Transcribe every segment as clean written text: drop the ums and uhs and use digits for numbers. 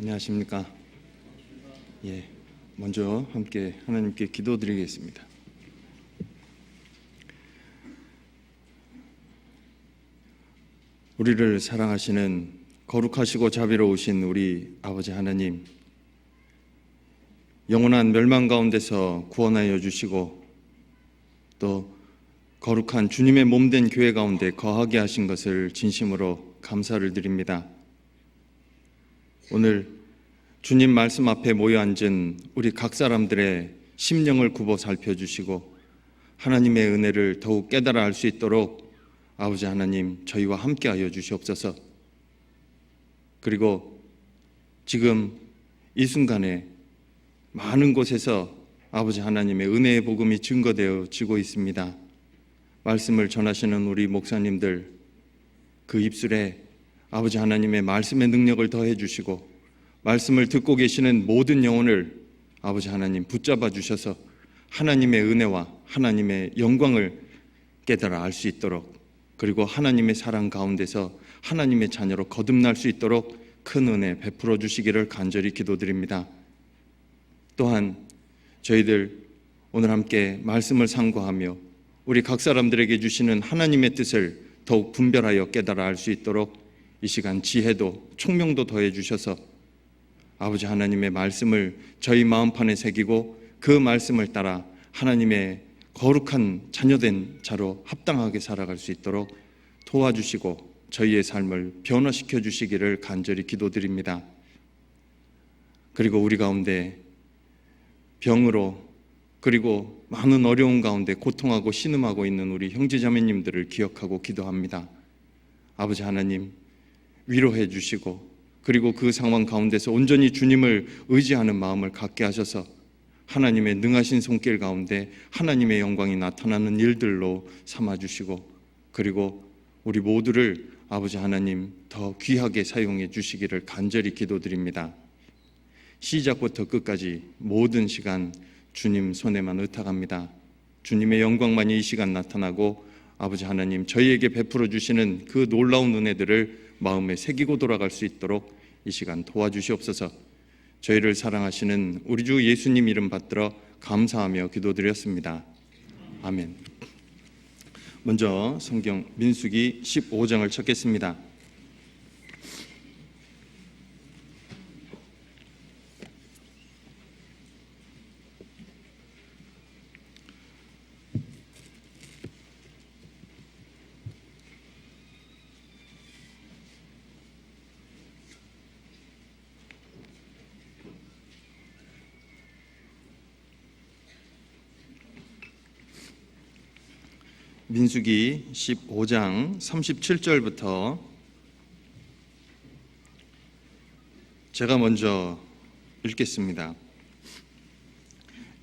안녕하십니까. 먼저 함께 하나님께 기도드리겠습니다. 우리를 사랑하시는 거룩하시고 자비로우신 우리 아버지 하나님, 영원한 멸망 가운데서 구원하여 주시고 또 거룩한 주님의 몸된 교회 가운데 거하게 하신 것을 진심으로 감사를 드립니다. 오늘 주님 말씀 앞에 모여 앉은 우리 각 사람들의 심령을 굽어 살펴주시고 하나님의 은혜를 더욱 깨달아 알 수 있도록 아버지 하나님 저희와 함께하여 주시옵소서. 그리고 지금 이 순간에 많은 곳에서 아버지 하나님의 은혜의 복음이 증거되어지고 있습니다. 말씀을 전하시는 우리 목사님들, 그 입술에 아버지 하나님의 말씀의 능력을 더해 주시고 말씀을 듣고 계시는 모든 영혼을 아버지 하나님 붙잡아 주셔서 하나님의 은혜와 하나님의 영광을 깨달아 알 수 있도록, 그리고 하나님의 사랑 가운데서 하나님의 자녀로 거듭날 수 있도록 큰 은혜 베풀어 주시기를 간절히 기도드립니다. 또한 저희들 오늘 함께 말씀을 상고하며 우리 각 사람들에게 주시는 하나님의 뜻을 더욱 분별하여 깨달아 알 수 있도록 이 시간 지혜도 총명도 더해 주셔서 아버지 하나님의 말씀을 저희 마음판에 새기고 그 말씀을 따라 하나님의 거룩한 자녀된 자로 합당하게 살아갈 수 있도록 도와주시고 저희의 삶을 변화시켜 주시기를 간절히 기도드립니다. 그리고 우리 가운데 병으로 그리고 많은 어려움 가운데 고통하고 신음하고 있는 우리 형제자매님들을 기억하고 기도합니다. 아버지 하나님 위로해 주시고 그리고 그 상황 가운데서 온전히 주님을 의지하는 마음을 갖게 하셔서 하나님의 능하신 손길 가운데 하나님의 영광이 나타나는 일들로 삼아주시고 그리고 우리 모두를 아버지 하나님 더 귀하게 사용해 주시기를 간절히 기도드립니다. 시작부터 끝까지 모든 시간 주님 손에만 의탁합니다. 주님의 영광만이 이 시간 나타나고 아버지 하나님 저희에게 베풀어 주시는 그 놀라운 은혜들을 마음에 새기고 돌아갈 수 있도록 이 시간 도와주시옵소서. 저희를 사랑하시는 우리 주 예수님 이름 받들어 감사하며 기도드렸습니다. 아멘. 먼저 성경 민수기 15장을 찾겠습니다. 민수기 15장 37절부터 제가 먼저 읽겠습니다.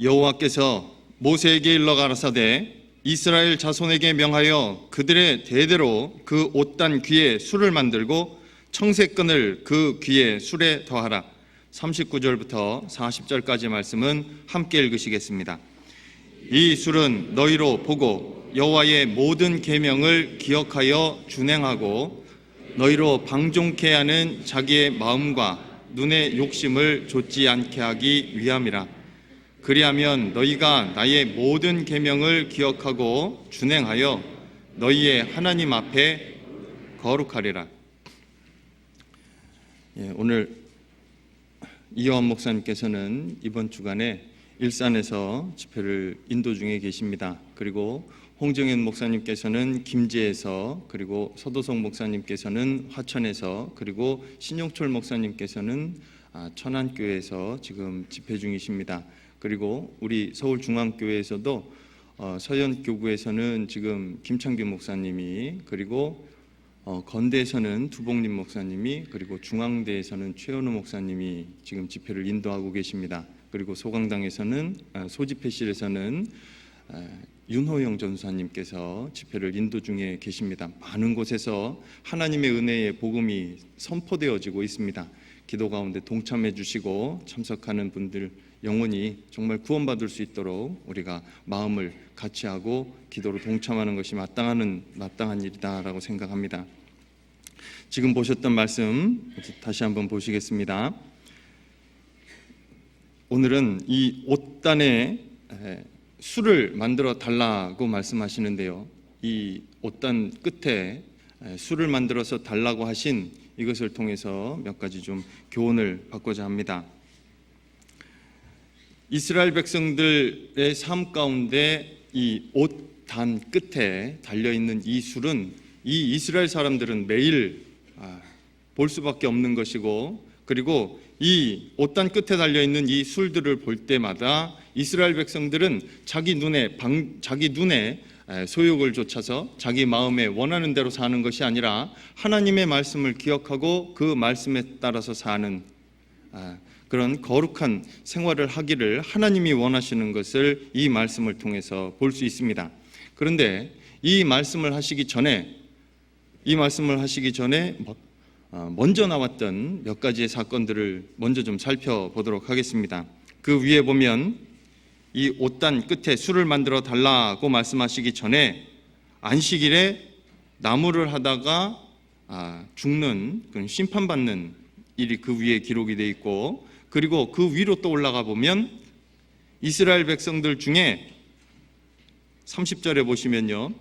여호와께서 모세에게 일러 가라사대 이스라엘 자손에게 명하여 그들의 대대로 그 옷단 귀에 술을 만들고 청색끈을 그 귀에 술에 더하라. 39절부터 40절까지 말씀은 함께 읽으시겠습니다. 이 술은 너희로 보고 여호와의 모든 계명을 기억하여 준행하고 너희로 방종케 하는 자기의 마음과 눈의 욕심을 좇지 않게 하기 위함이라. 그리하면 너희가 나의 모든 계명을 기억하고 준행하여 너희의 하나님 앞에 거룩하리라. 오늘 이여한 목사님께서는 이번 주간에 일산에서 집회를 인도 중에 계십니다. 그리고 홍정현 목사님께서는 김제에서, 그리고 서도성 목사님께서는 화천에서, 그리고 신용철 목사님께서는 천안교회에서 지금 집회 중이십니다. 그리고 우리 서울중앙교회에서도 서현교구에서는 지금 김창규 목사님이, 그리고 건대에서는 두봉림 목사님이, 그리고 중앙대에서는 최현우 목사님이 지금 집회를 인도하고 계십니다. 그리고 소강당에서는 소집회실에서는 윤호영 전사님께서 집회를 인도 중에 계십니다. 많은 곳에서 하나님의 은혜의 복음이 선포되어지고 있습니다. 기도 가운데 동참해 주시고 참석하는 분들 영혼이 정말 구원받을 수 있도록 우리가 마음을 같이 하고 기도로 동참하는 것이 마땅한 일이다라고 생각합니다. 지금 보셨던 말씀 다시 한번 보시겠습니다. 오늘은 이 옷단에 술을 만들어 달라고 말씀하시는데요. 이 옷단 끝에 술을 만들어서 달라고 하신 이것을 통해서 몇 가지 좀 교훈을 받고자 합니다. 이스라엘 백성들의 삶 가운데 이 옷단 끝에 달려있는 이 술은 이 이스라엘 사람들은 매일 볼 수밖에 없는 것이고, 그리고 이 옷단 끝에 달려있는 이 술들을 볼 때마다 이스라엘 백성들은 자기 눈에 소욕을 좇아서 자기 마음에 원하는 대로 사는 것이 아니라 하나님의 말씀을 기억하고 그 말씀에 따라서 사는 그런 거룩한 생활을 하기를 하나님이 원하시는 것을 이 말씀을 통해서 볼 수 있습니다. 그런데 이 말씀을 하시기 전에 먼저 나왔던 몇 가지의 사건들을 먼저 좀 살펴보도록 하겠습니다. 그 위에 보면 이 옷단 끝에 술을 만들어 달라고 말씀하시기 전에 안식일에 나무를 하다가 죽는, 심판받는 일이 그 위에 기록이 되어 있고, 그리고 그 위로 또 올라가 보면 이스라엘 백성들 중에 30절에 보시면요,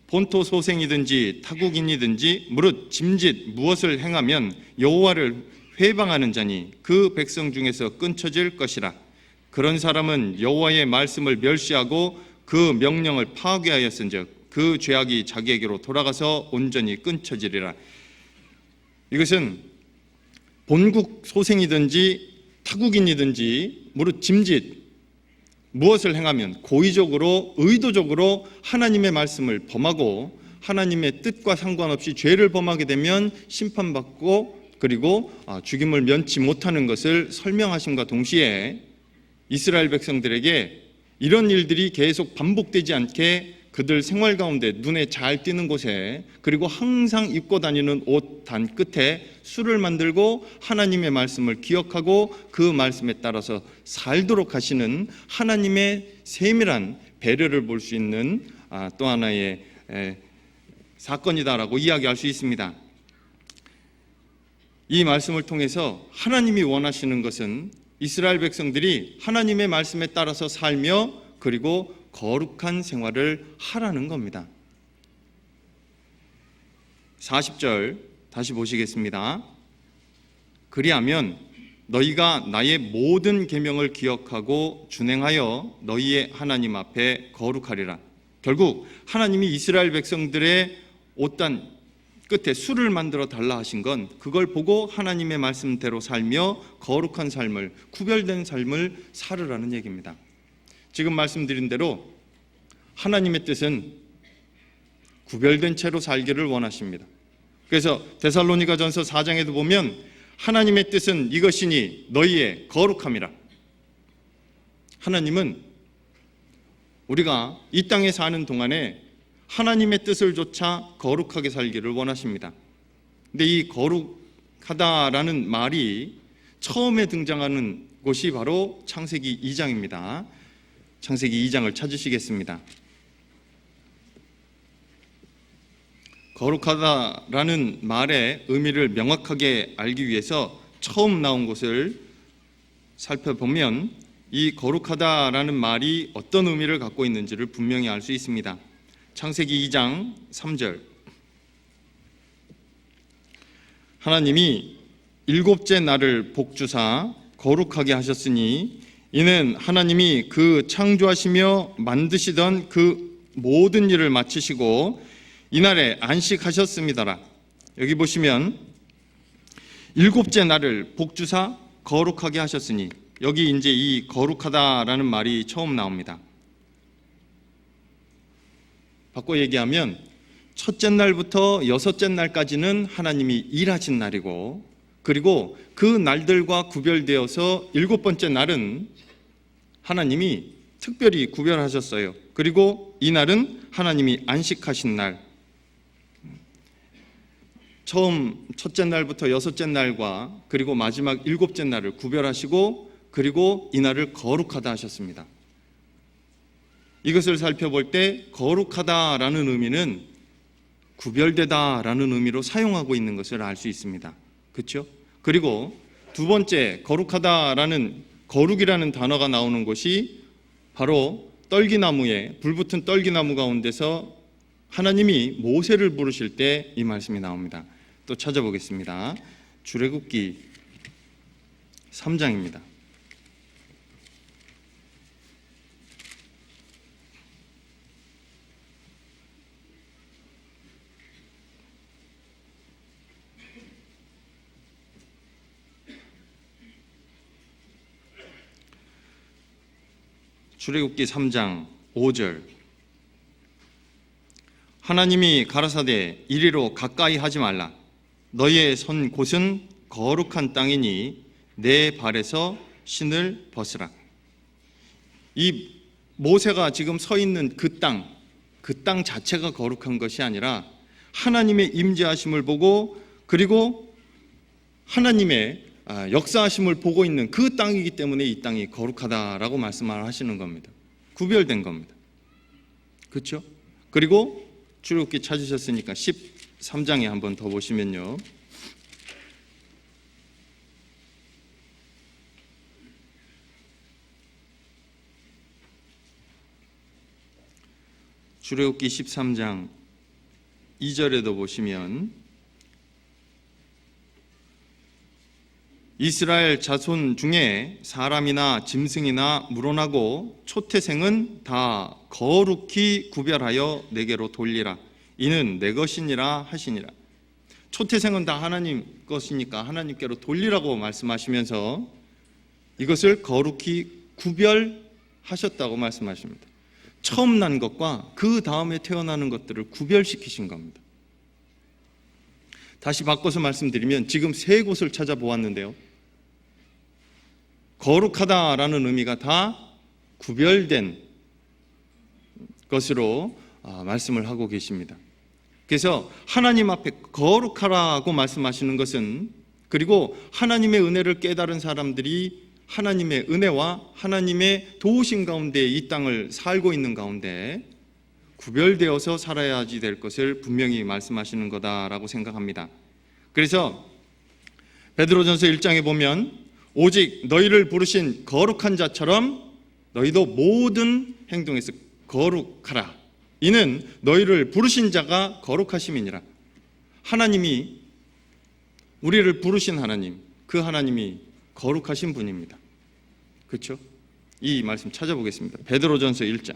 본토 소생이든지 타국인이든지 무릇 짐짓 무엇을 행하면 여호와를 회방하는 자니 그 백성 중에서 끊쳐질 것이라. 그런 사람은 여호와의 말씀을 멸시하고 그 명령을 파괴하였은즉 그 죄악이 자기에게로 돌아가서 온전히 끊쳐지리라. 이것은 본국 소생이든지 타국인이든지 무릇 짐짓 무엇을 행하면, 고의적으로 의도적으로 하나님의 말씀을 범하고 하나님의 뜻과 상관없이 죄를 범하게 되면 심판받고 그리고 죽임을 면치 못하는 것을 설명하심과 동시에 이스라엘 백성들에게 이런 일들이 계속 반복되지 않게 그들 생활 가운데 눈에 잘 띄는 곳에, 그리고 항상 입고 다니는 옷 단 끝에 술을 만들고 하나님의 말씀을 기억하고 그 말씀에 따라서 살도록 하시는 하나님의 세밀한 배려를 볼 수 있는 또 하나의 사건이다라고 이야기할 수 있습니다. 이 말씀을 통해서 하나님이 원하시는 것은 이스라엘 백성들이 하나님의 말씀에 따라서 살며 그리고 거룩한 생활을 하라는 겁니다. 40절 다시 보시겠습니다. 그리하면 너희가 나의 모든 계명을 기억하고 준행하여 너희의 하나님 앞에 거룩하리라. 결국 하나님이 이스라엘 백성들의 옷단 끝에 술을 만들어 달라 하신 건 그걸 보고 하나님의 말씀대로 살며 거룩한 삶을, 구별된 삶을 살으라는 얘기입니다. 지금 말씀드린 대로 하나님의 뜻은 구별된 채로 살기를 원하십니다. 그래서 데살로니가전서 4장에도 보면 하나님의 뜻은 이것이니 너희의 거룩함이라. 하나님은 우리가 이 땅에 사는 동안에 하나님의 뜻을 좇아 거룩하게 살기를 원하십니다. 근데 이 거룩하다라는 말이 처음에 등장하는 곳이 바로 창세기 2장입니다. 창세기 2장을 찾으시겠습니다. 거룩하다라는 말의 의미를 명확하게 알기 위해서 처음 나온 곳을 살펴보면 이 거룩하다라는 말이 어떤 의미를 갖고 있는지를 분명히 알 수 있습니다. 창세기 2장 3절, 하나님이 일곱째 날을 복주사 거룩하게 하셨으니 이는 하나님이 그 창조하시며 만드시던 그 모든 일을 마치시고 이날에 안식하셨습니다라. 여기 보시면 일곱째 날을 복주사 거룩하게 하셨으니, 여기 이제 이 거룩하다라는 말이 처음 나옵니다. 바꿔 얘기하면 첫째 날부터 여섯째 날까지는 하나님이 일하신 날이고, 그리고 그 날들과 구별되어서 일곱 번째 날은 하나님이 특별히 구별하셨어요. 그리고 이 날은 하나님이 안식하신 날. 처음 첫째 날부터 여섯째 날과 그리고 마지막 일곱째 날을 구별하시고 그리고 이 날을 거룩하다 하셨습니다. 이것을 살펴볼 때 거룩하다라는 의미는 구별되다라는 의미로 사용하고 있는 것을 알 수 있습니다. 그렇죠? 그리고 두 번째, 거룩이라는 단어가 나오는 곳이 바로 떨기나무에, 불붙은 떨기나무 가운데서 하나님이 모세를 부르실 때 이 말씀이 나옵니다. 또 찾아보겠습니다. 출애굽기 3장입니다. 출애굽기 3장 5절. 하나님이 가라사대 이리로 가까이 하지 말라. 너희의 선 곳은 거룩한 땅이니 내 발에서 신을 벗으라. 이 모세가 지금 서 있는 그 땅 자체가 거룩한 것이 아니라 하나님의 임재하심을 보고, 그리고 하나님의 역사하심을 보고 있는 그 땅이기 때문에 이 땅이 거룩하다라고 말씀을 하시는 겁니다. 구별된 겁니다. 그렇죠? 그리고 출애굽기 찾으셨으니까 13장에 한번 더 보시면요, 출애굽기 13장 2절에도 보시면 이스라엘 자손 중에 사람이나 짐승이나 물어나고 초태생은 다 거룩히 구별하여 내게로 돌리라. 이는 내 것이니라 하시니라. 초태생은 다 하나님 것이니까 하나님께로 돌리라고 말씀하시면서 이것을 거룩히 구별하셨다고 말씀하십니다. 처음 난 것과 그 다음에 태어나는 것들을 구별시키신 겁니다. 다시 바꿔서 말씀드리면 지금 세 곳을 찾아보았는데요, 거룩하다라는 의미가 다 구별된 것으로 말씀을 하고 계십니다. 그래서 하나님 앞에 거룩하라고 말씀하시는 것은, 그리고 하나님의 은혜를 깨달은 사람들이 하나님의 은혜와 하나님의 도우심 가운데 이 땅을 살고 있는 가운데 구별되어서 살아야지 될 것을 분명히 말씀하시는 거다라고 생각합니다. 그래서 베드로전서 1장에 보면 오직 너희를 부르신 거룩한 자처럼 너희도 모든 행동에서 거룩하라. 이는 너희를 부르신 자가 거룩하심이니라. 하나님이 우리를 부르신 하나님, 그 하나님이 거룩하신 분입니다. 그렇죠? 이 말씀 찾아보겠습니다. 베드로전서 1장.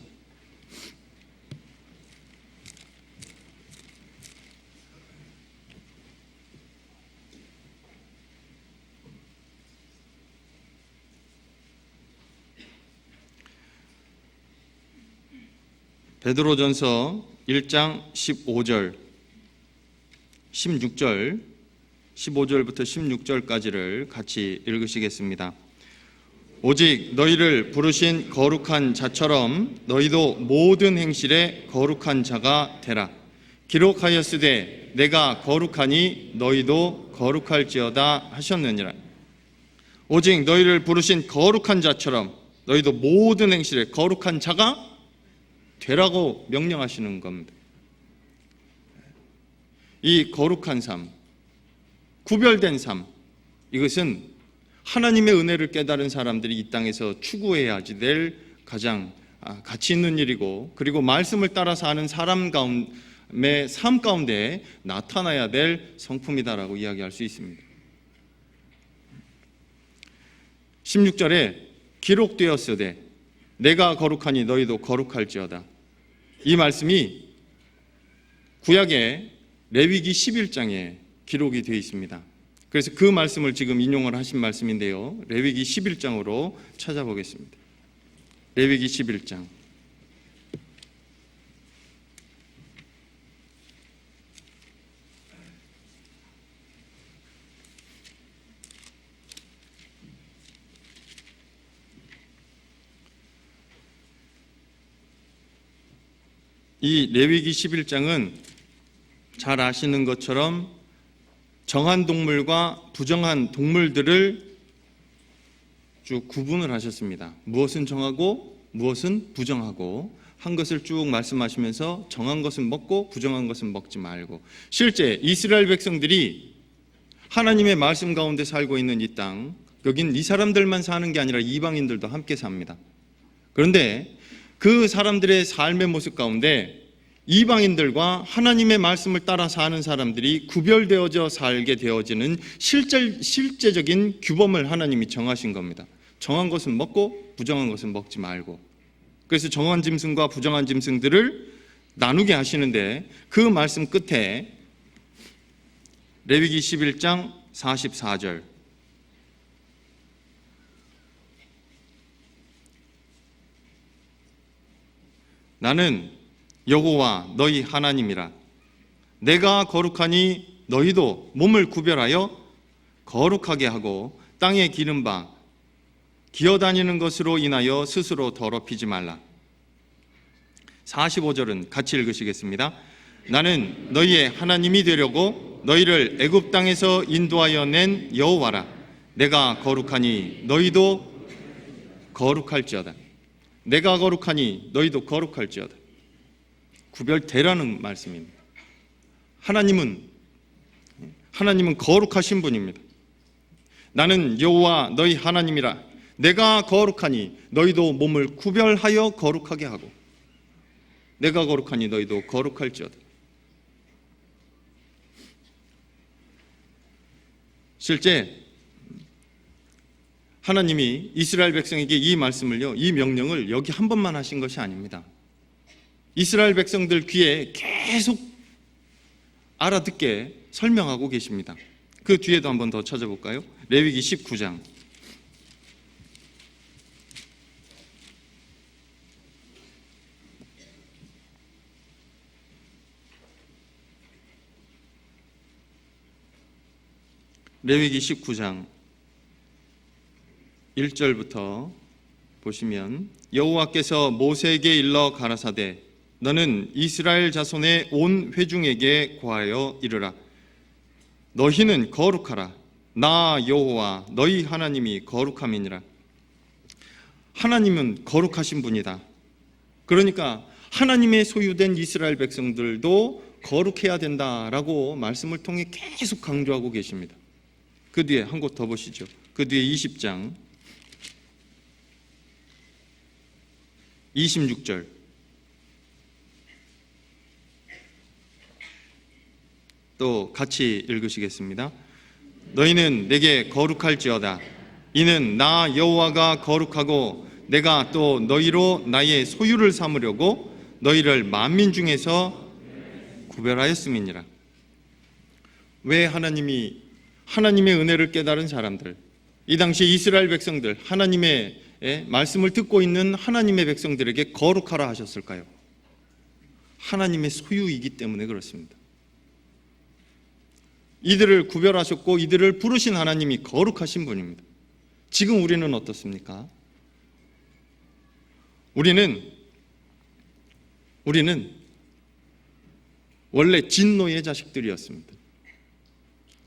베드로전서 1장 15절, 16절, 15절부터 16절까지를 같이 읽으시겠습니다. 오직 너희를 부르신 거룩한 자처럼 너희도 모든 행실에 거룩한 자가 되라. 기록하였으되 내가 거룩하니 너희도 거룩할지어다 하셨느니라. 오직 너희를 부르신 거룩한 자처럼 너희도 모든 행실에 거룩한 자가 되라고 명령하시는 겁니다. 이 거룩한 삶, 구별된 삶, 이것은 하나님의 은혜를 깨달은 사람들이 이 땅에서 추구해야지 될 가장 가치 있는 일이고, 그리고 말씀을 따라 사는 사람 가운데 삶 가운데 나타나야 될 성품이다라고 이야기할 수 있습니다. 16절에 기록되었으되 내가 거룩하니 너희도 거룩할지어다. 이 말씀이 구약의 레위기 11장에 기록이 되어 있습니다. 그래서 그 말씀을 지금 인용을 하신 말씀인데요, 레위기 11장으로 찾아보겠습니다. 레위기 11장. 이 레위기 11장은 잘 아시는 것처럼 정한 동물과 부정한 동물들을 쭉 구분을 하셨습니다. 무엇은 정하고 무엇은 부정하고 한 것을 쭉 말씀하시면서 정한 것은 먹고 부정한 것은 먹지 말고, 실제 이스라엘 백성들이 하나님의 말씀 가운데 살고 있는 이 땅, 여긴 이 사람들만 사는 게 아니라 이방인들도 함께 삽니다. 그런데 그 사람들의 삶의 모습 가운데 이방인들과 하나님의 말씀을 따라 사는 사람들이 구별되어져 살게 되어지는 실제적인 규범을 하나님이 정하신 겁니다. 정한 것은 먹고 부정한 것은 먹지 말고. 그래서 정한 짐승과 부정한 짐승들을 나누게 하시는데, 그 말씀 끝에 레위기 11장 44절, 나는 여호와 너희 하나님이라. 내가 거룩하니 너희도 몸을 구별하여 거룩하게 하고 땅에 기른 바 기어다니는 것으로 인하여 스스로 더럽히지 말라. 45절은 같이 읽으시겠습니다. 나는 너희의 하나님이 되려고 너희를 애굽 땅에서 인도하여 낸 여호와라. 내가 거룩하니 너희도 거룩할지어다. 내가 거룩하니 너희도 거룩할지어다. 구별되라는 말씀입니다. 하나님은 거룩하신 분입니다. 나는 여호와 너희 하나님이라. 내가 거룩하니 너희도 몸을 구별하여 거룩하게 하고 내가 거룩하니 너희도 거룩할지어다. 실제 하나님이 이스라엘 백성에게 이 말씀을요, 이 명령을 여기 한 번만 하신 것이 아닙니다. 이스라엘 백성들 귀에 계속 알아듣게 설명하고 계십니다. 그 뒤에도 한 번 더 찾아볼까요? 레위기 19장. 레위기 19장 1절부터 보시면, 여호와께서 모세에게 일러 가라사대 너는 이스라엘 자손의 온 회중에게 고하여 이르라. 너희는 거룩하라. 나 여호와 너희 하나님이 거룩함이니라. 하나님은 거룩하신 분이다. 그러니까 하나님의 소유된 이스라엘 백성들도 거룩해야 된다라고 말씀을 통해 계속 강조하고 계십니다. 그 뒤에 한 곳 더 보시죠. 그 뒤에 20장 26절, 또 같이 읽으시겠습니다. 너희는 내게 거룩할지어다. 이는 나 여호와가 거룩하고 내가 또 너희로 나의 소유를 삼으려고 너희를 만민 중에서 구별하였음이니라. 왜 하나님의 은혜를 깨달은 사람들, 이 당시 이스라엘 백성들, 하나님의 말씀을 듣고 있는 하나님의 백성들에게 거룩하라 하셨을까요? 하나님의 소유이기 때문에 그렇습니다. 이들을 구별하셨고 이들을 부르신 하나님이 거룩하신 분입니다. 지금 우리는 어떻습니까? 우리는 원래 진노의 자식들이었습니다.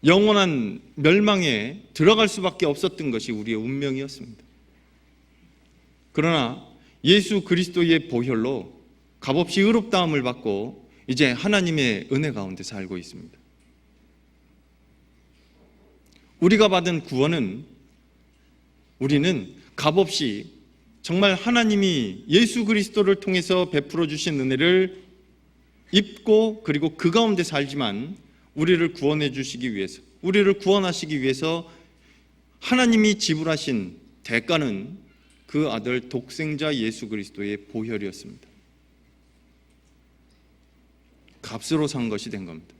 영원한 멸망에 들어갈 수밖에 없었던 것이 우리의 운명이었습니다. 그러나 예수 그리스도의 보혈로 값없이 의롭다함을 받고 이제 하나님의 은혜 가운데 살고 있습니다. 우리가 받은 구원은, 우리는 값없이 정말 하나님이 예수 그리스도를 통해서 베풀어 주신 은혜를 입고 그리고 그 가운데 살지만, 우리를 구원해 주시기 위해서, 우리를 구원하시기 위해서 하나님이 지불하신 대가는 그 아들 독생자 예수 그리스도의 보혈이었습니다. 값으로 산 것이 된 겁니다.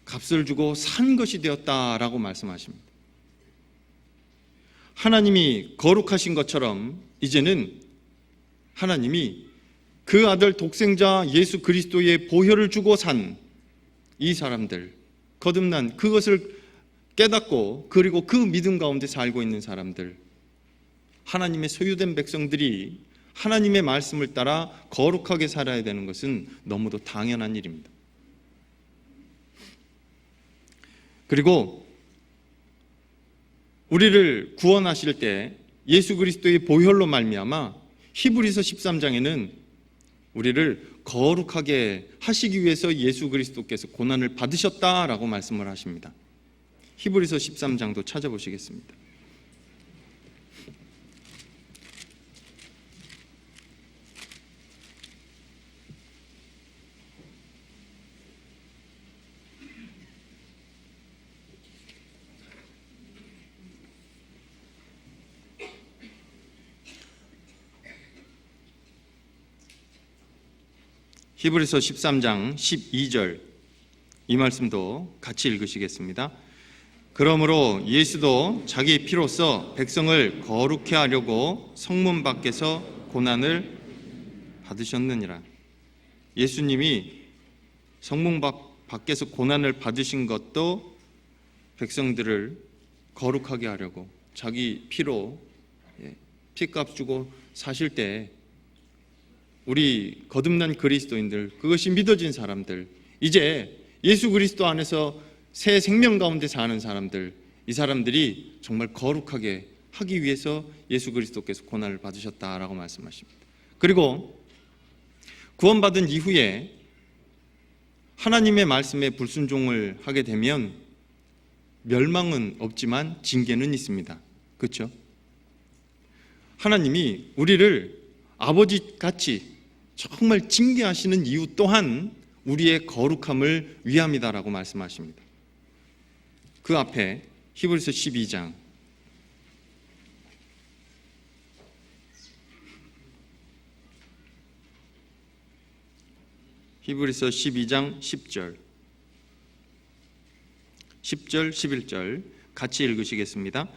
값을 주고 산 것이 되었다라고 말씀하십니다. 하나님이 거룩하신 것처럼 이제는 하나님이 그 아들 독생자 예수 그리스도의 보혈을 주고 산 이 사람들, 거듭난 그것을 깨닫고 그리고 그 믿음 가운데 살고 있는 사람들, 하나님의 소유된 백성들이 하나님의 말씀을 따라 거룩하게 살아야 되는 것은 너무도 당연한 일입니다. 그리고 우리를 구원하실 때 예수 그리스도의 보혈로 말미암아 히브리서 13장에는 우리를 거룩하게 하시기 위해서 예수 그리스도께서 고난을 받으셨다라고 말씀을 하십니다. 히브리서 13장도 찾아보시겠습니다. 히브리서 13장 12절 이 말씀도 같이 읽으시겠습니다. 그러므로 예수도 자기 피로써 백성을 거룩해 하려고 성문 밖에서 고난을 받으셨느니라. 예수님이 성문 밖에서 고난을 받으신 것도 백성들을 거룩하게 하려고 자기 피로 피값 주고 사실 때 우리 거듭난 그리스도인들, 그것이 믿어진 사람들, 이제 예수 그리스도 안에서 새 생명 가운데 사는 사람들, 이 사람들이 정말 거룩하게 하기 위해서 예수 그리스도께서 고난을 받으셨다라고 말씀하십니다. 그리고 구원받은 이후에 하나님의 말씀에 불순종을 하게 되면 멸망은 없지만 징계는 있습니다. 그렇죠? 하나님이 우리를 아버지같이 정말 징계하시는 이유 또한 우리의 거룩함을 위함이다라고 말씀하십니다. 그 앞에 히브리서 12장 히브리서 12장 10절 11절 같이 읽으시겠습니다.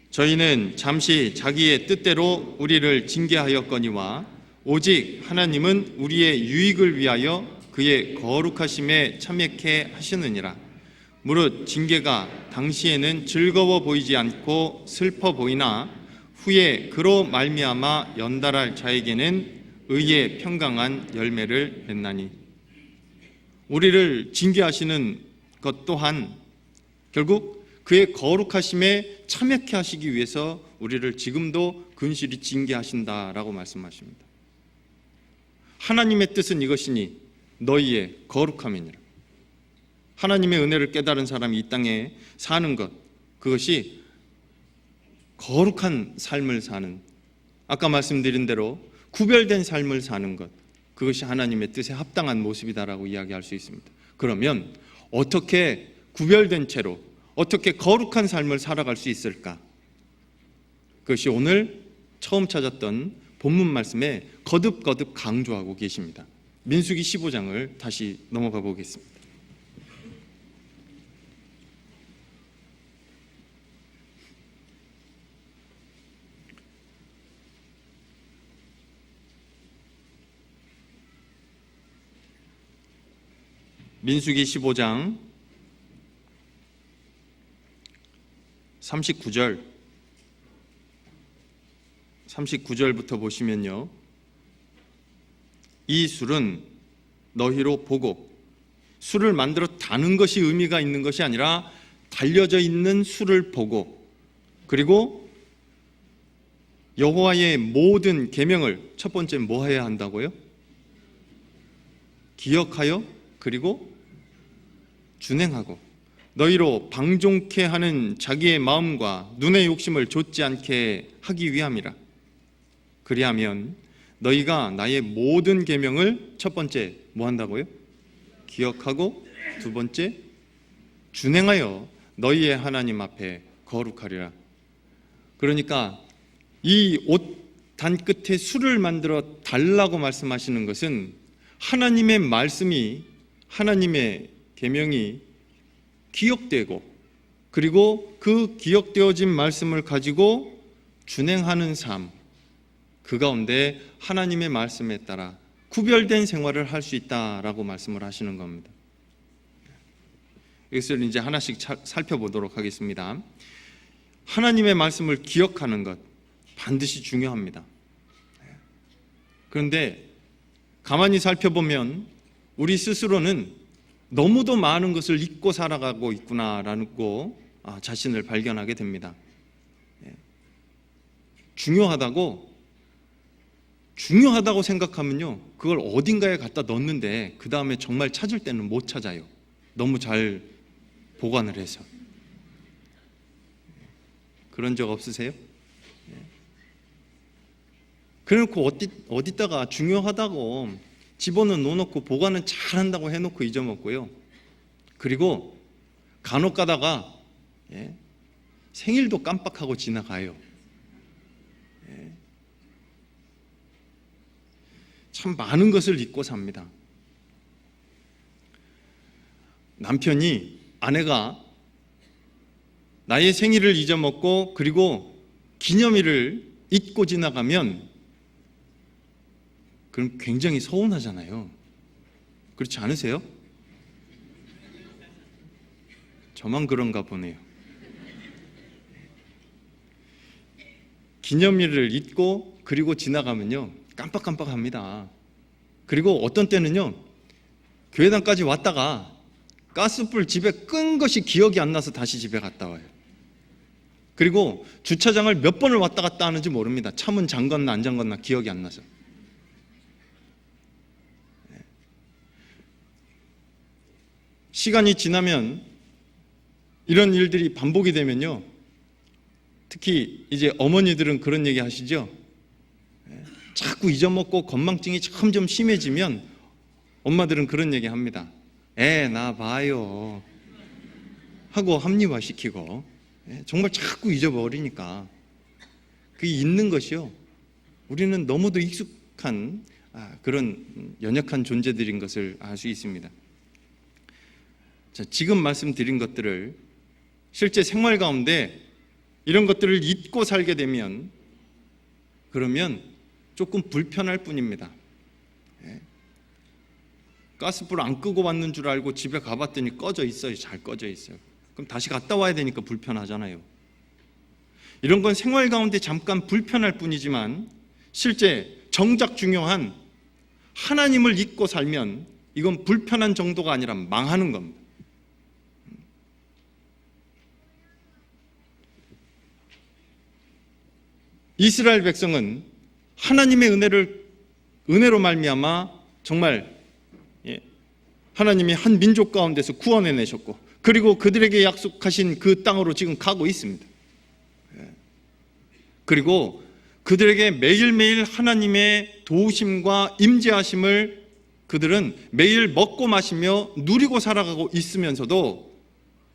저희는 잠시 자기의 뜻대로 우리를 징계하였거니와 오직 하나님은 우리의 유익을 위하여 그의 거룩하심에 참여케 하시느니라. 무릇 징계가 당시에는 즐거워 보이지 않고 슬퍼 보이나 후에 그로 말미암아 연달할 자에게는 의의 평강한 열매를 맺나니. 우리를 징계하시는 것 또한 결국 그의 거룩하심에 참여케 하시기 위해서 우리를 지금도 근실히 징계하신다라고 말씀하십니다. 하나님의 뜻은 이것이니 너희의 거룩함이니라. 하나님의 은혜를 깨달은 사람이 이 땅에 사는 것, 그것이 거룩한 삶을 사는, 아까 말씀드린 대로 구별된 삶을 사는 것, 그것이 하나님의 뜻에 합당한 모습이다라고 이야기할 수 있습니다. 그러면 어떻게 구별된 채로 어떻게 거룩한 삶을 살아갈 수 있을까? 그것이 오늘 처음 찾았던 본문 말씀에 거듭거듭 강조하고 계십니다. 민수기 15장을 다시 넘어가 보겠습니다. 민수기 15장 39절부터 보시면요, 이 술은 너희로 보고, 술을 만들어 다는 것이 의미가 있는 것이 아니라 달려져 있는 술을 보고, 그리고 여호와의 모든 계명을 첫 번째 뭐 해야 한다고요? 기억하여 그리고 준행하고, 너희로 방종케 하는 자기의 마음과 눈의 욕심을 좇지 않게 하기 위함이라. 그리하면 너희가 나의 모든 계명을 첫 번째 뭐 한다고요? 기억하고, 두 번째 준행하여 너희의 하나님 앞에 거룩하리라. 그러니까 이 옷 단 끝에 술을 만들어 달라고 말씀하시는 것은 하나님의 말씀이, 하나님의 계명이 기억되고, 그리고 그 기억되어진 말씀을 가지고 준행하는 삶, 그 가운데 하나님의 말씀에 따라 구별된 생활을 할 수 있다라고 말씀을 하시는 겁니다. 이것을 이제 하나씩 살펴보도록 하겠습니다. 하나님의 말씀을 기억하는 것 반드시 중요합니다. 그런데 가만히 살펴보면 우리 스스로는 너무도 많은 것을 잊고 살아가고 있구나라고 자신을 발견하게 됩니다. 중요하다고 생각하면요, 그걸 어딘가에 갖다 넣는데 그 다음에 정말 찾을 때는 못 찾아요. 너무 잘 보관을 해서. 그런 적 없으세요? 그래놓고 어디다가 중요하다고 집어는 넣어놓고 보관은 잘한다고 해놓고 잊어먹고요. 그리고 간혹 가다가 생일도 깜빡하고 지나가요. 참 많은 것을 잊고 삽니다. 남편이 아내가 나의 생일을 잊어먹고 그리고 기념일을 잊고 지나가면 그럼 굉장히 서운하잖아요. 그렇지 않으세요? 저만 그런가 보네요. 기념일을 잊고 그리고 지나가면요 깜빡깜빡합니다. 그리고 어떤 때는요 교회당까지 왔다가 가스불 집에 끈 것이 기억이 안 나서 다시 집에 갔다 와요. 그리고 주차장을 몇 번을 왔다 갔다 하는지 모릅니다. 차문 잠갔나 안 잠갔나 기억이 안 나서. 시간이 지나면 이런 일들이 반복이 되면요 특히 이제 어머니들은 그런 얘기 하시죠. 자꾸 잊어먹고 건망증이 점점 심해지면 엄마들은 그런 얘기 합니다. 나 봐요 하고 합리화시키고 정말 자꾸 잊어버리니까 그 잊는 것이요 우리는 너무도 익숙한 그런 연약한 존재들인 것을 알 수 있습니다. 자, 지금 말씀드린 것들을 실제 생활 가운데 이런 것들을 잊고 살게 되면 그러면 조금 불편할 뿐입니다. 가스불 안 끄고 왔는 줄 알고 집에 가봤더니 꺼져 있어요. 잘 꺼져 있어요. 그럼 다시 갔다 와야 되니까 불편하잖아요. 이런 건 생활 가운데 잠깐 불편할 뿐이지만 실제 정작 중요한 하나님을 잊고 살면 이건 불편한 정도가 아니라 망하는 겁니다. 이스라엘 백성은 하나님의 은혜로 말미암아 정말 하나님이 한 민족 가운데서 구원해내셨고 그리고 그들에게 약속하신 그 땅으로 지금 가고 있습니다. 그리고 그들에게 매일매일 하나님의 도우심과 임재하심을 그들은 매일 먹고 마시며 누리고 살아가고 있으면서도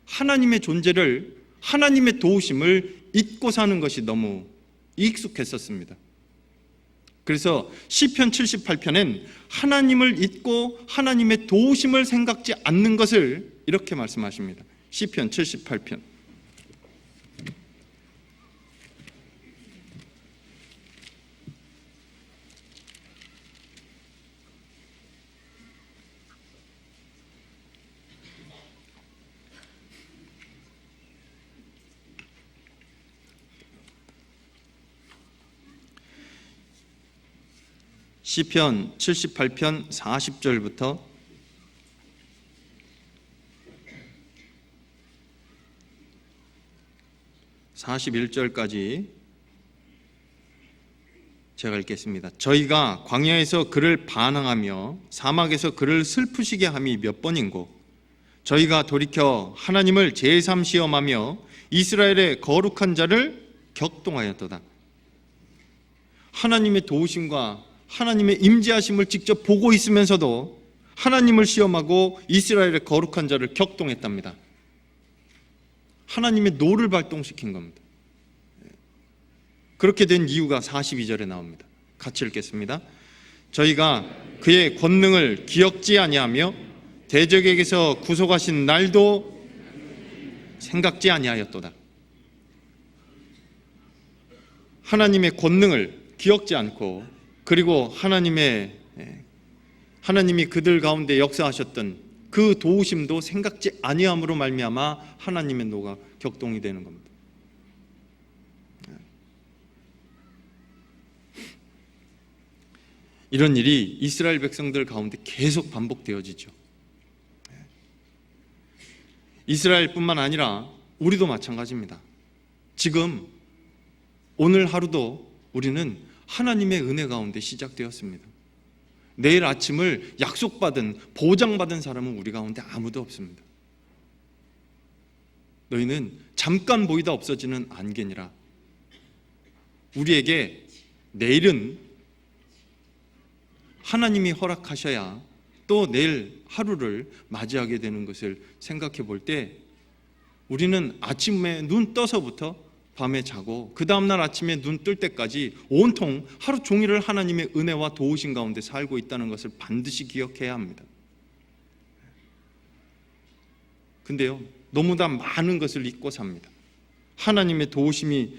하나님의 존재를 하나님의 도우심을 잊고 사는 것이 너무 익숙했었습니다. 그래서 시편 78편엔 하나님을 잊고 하나님의 도우심을 생각지 않는 것을 이렇게 말씀하십니다. 시편 78편 시편 78편 40절부터 41절까지 제가 읽겠습니다. 저희가 광야에서 그를 반항하며 사막에서 그를 슬프시게 함이 몇 번인고 저희가 돌이켜 하나님을 제삼 시험하며 이스라엘의 거룩한 자를 격동하였도다. 하나님의 도우심과 하나님의 임재하심을 직접 보고 있으면서도 하나님을 시험하고 이스라엘의 거룩한 자를 격동했답니다. 하나님의 노를 발동시킨 겁니다. 그렇게 된 이유가 42절에 나옵니다. 같이 읽겠습니다. 저희가 그의 권능을 기억지 아니하며 대적에게서 구속하신 날도 생각지 아니하였도다. 하나님의 권능을 기억지 않고 그리고 하나님이 그들 가운데 역사하셨던 그 도우심도 생각지 아니함으로 말미암아 하나님의 노가 격동이 되는 겁니다. 이런 일이 이스라엘 백성들 가운데 계속 반복되어지죠. 이스라엘뿐만 아니라 우리도 마찬가지입니다. 지금 오늘 하루도 우리는 하나님의 은혜 가운데 시작되었습니다. 내일 아침을 약속받은 보장받은 사람은 우리 가운데 아무도 없습니다. 너희는 잠깐 보이다 없어지는 안개니라. 우리에게 내일은 하나님이 허락하셔야 또 내일 하루를 맞이하게 되는 것을 생각해 볼 때 우리는 아침에 눈 떠서부터 밤에 자고 그 다음날 아침에 눈 뜰 때까지 온통 하루 종일을 하나님의 은혜와 도우심 가운데 살고 있다는 것을 반드시 기억해야 합니다. 근데요, 너무나 많은 것을 잊고 삽니다. 하나님의 도우심을,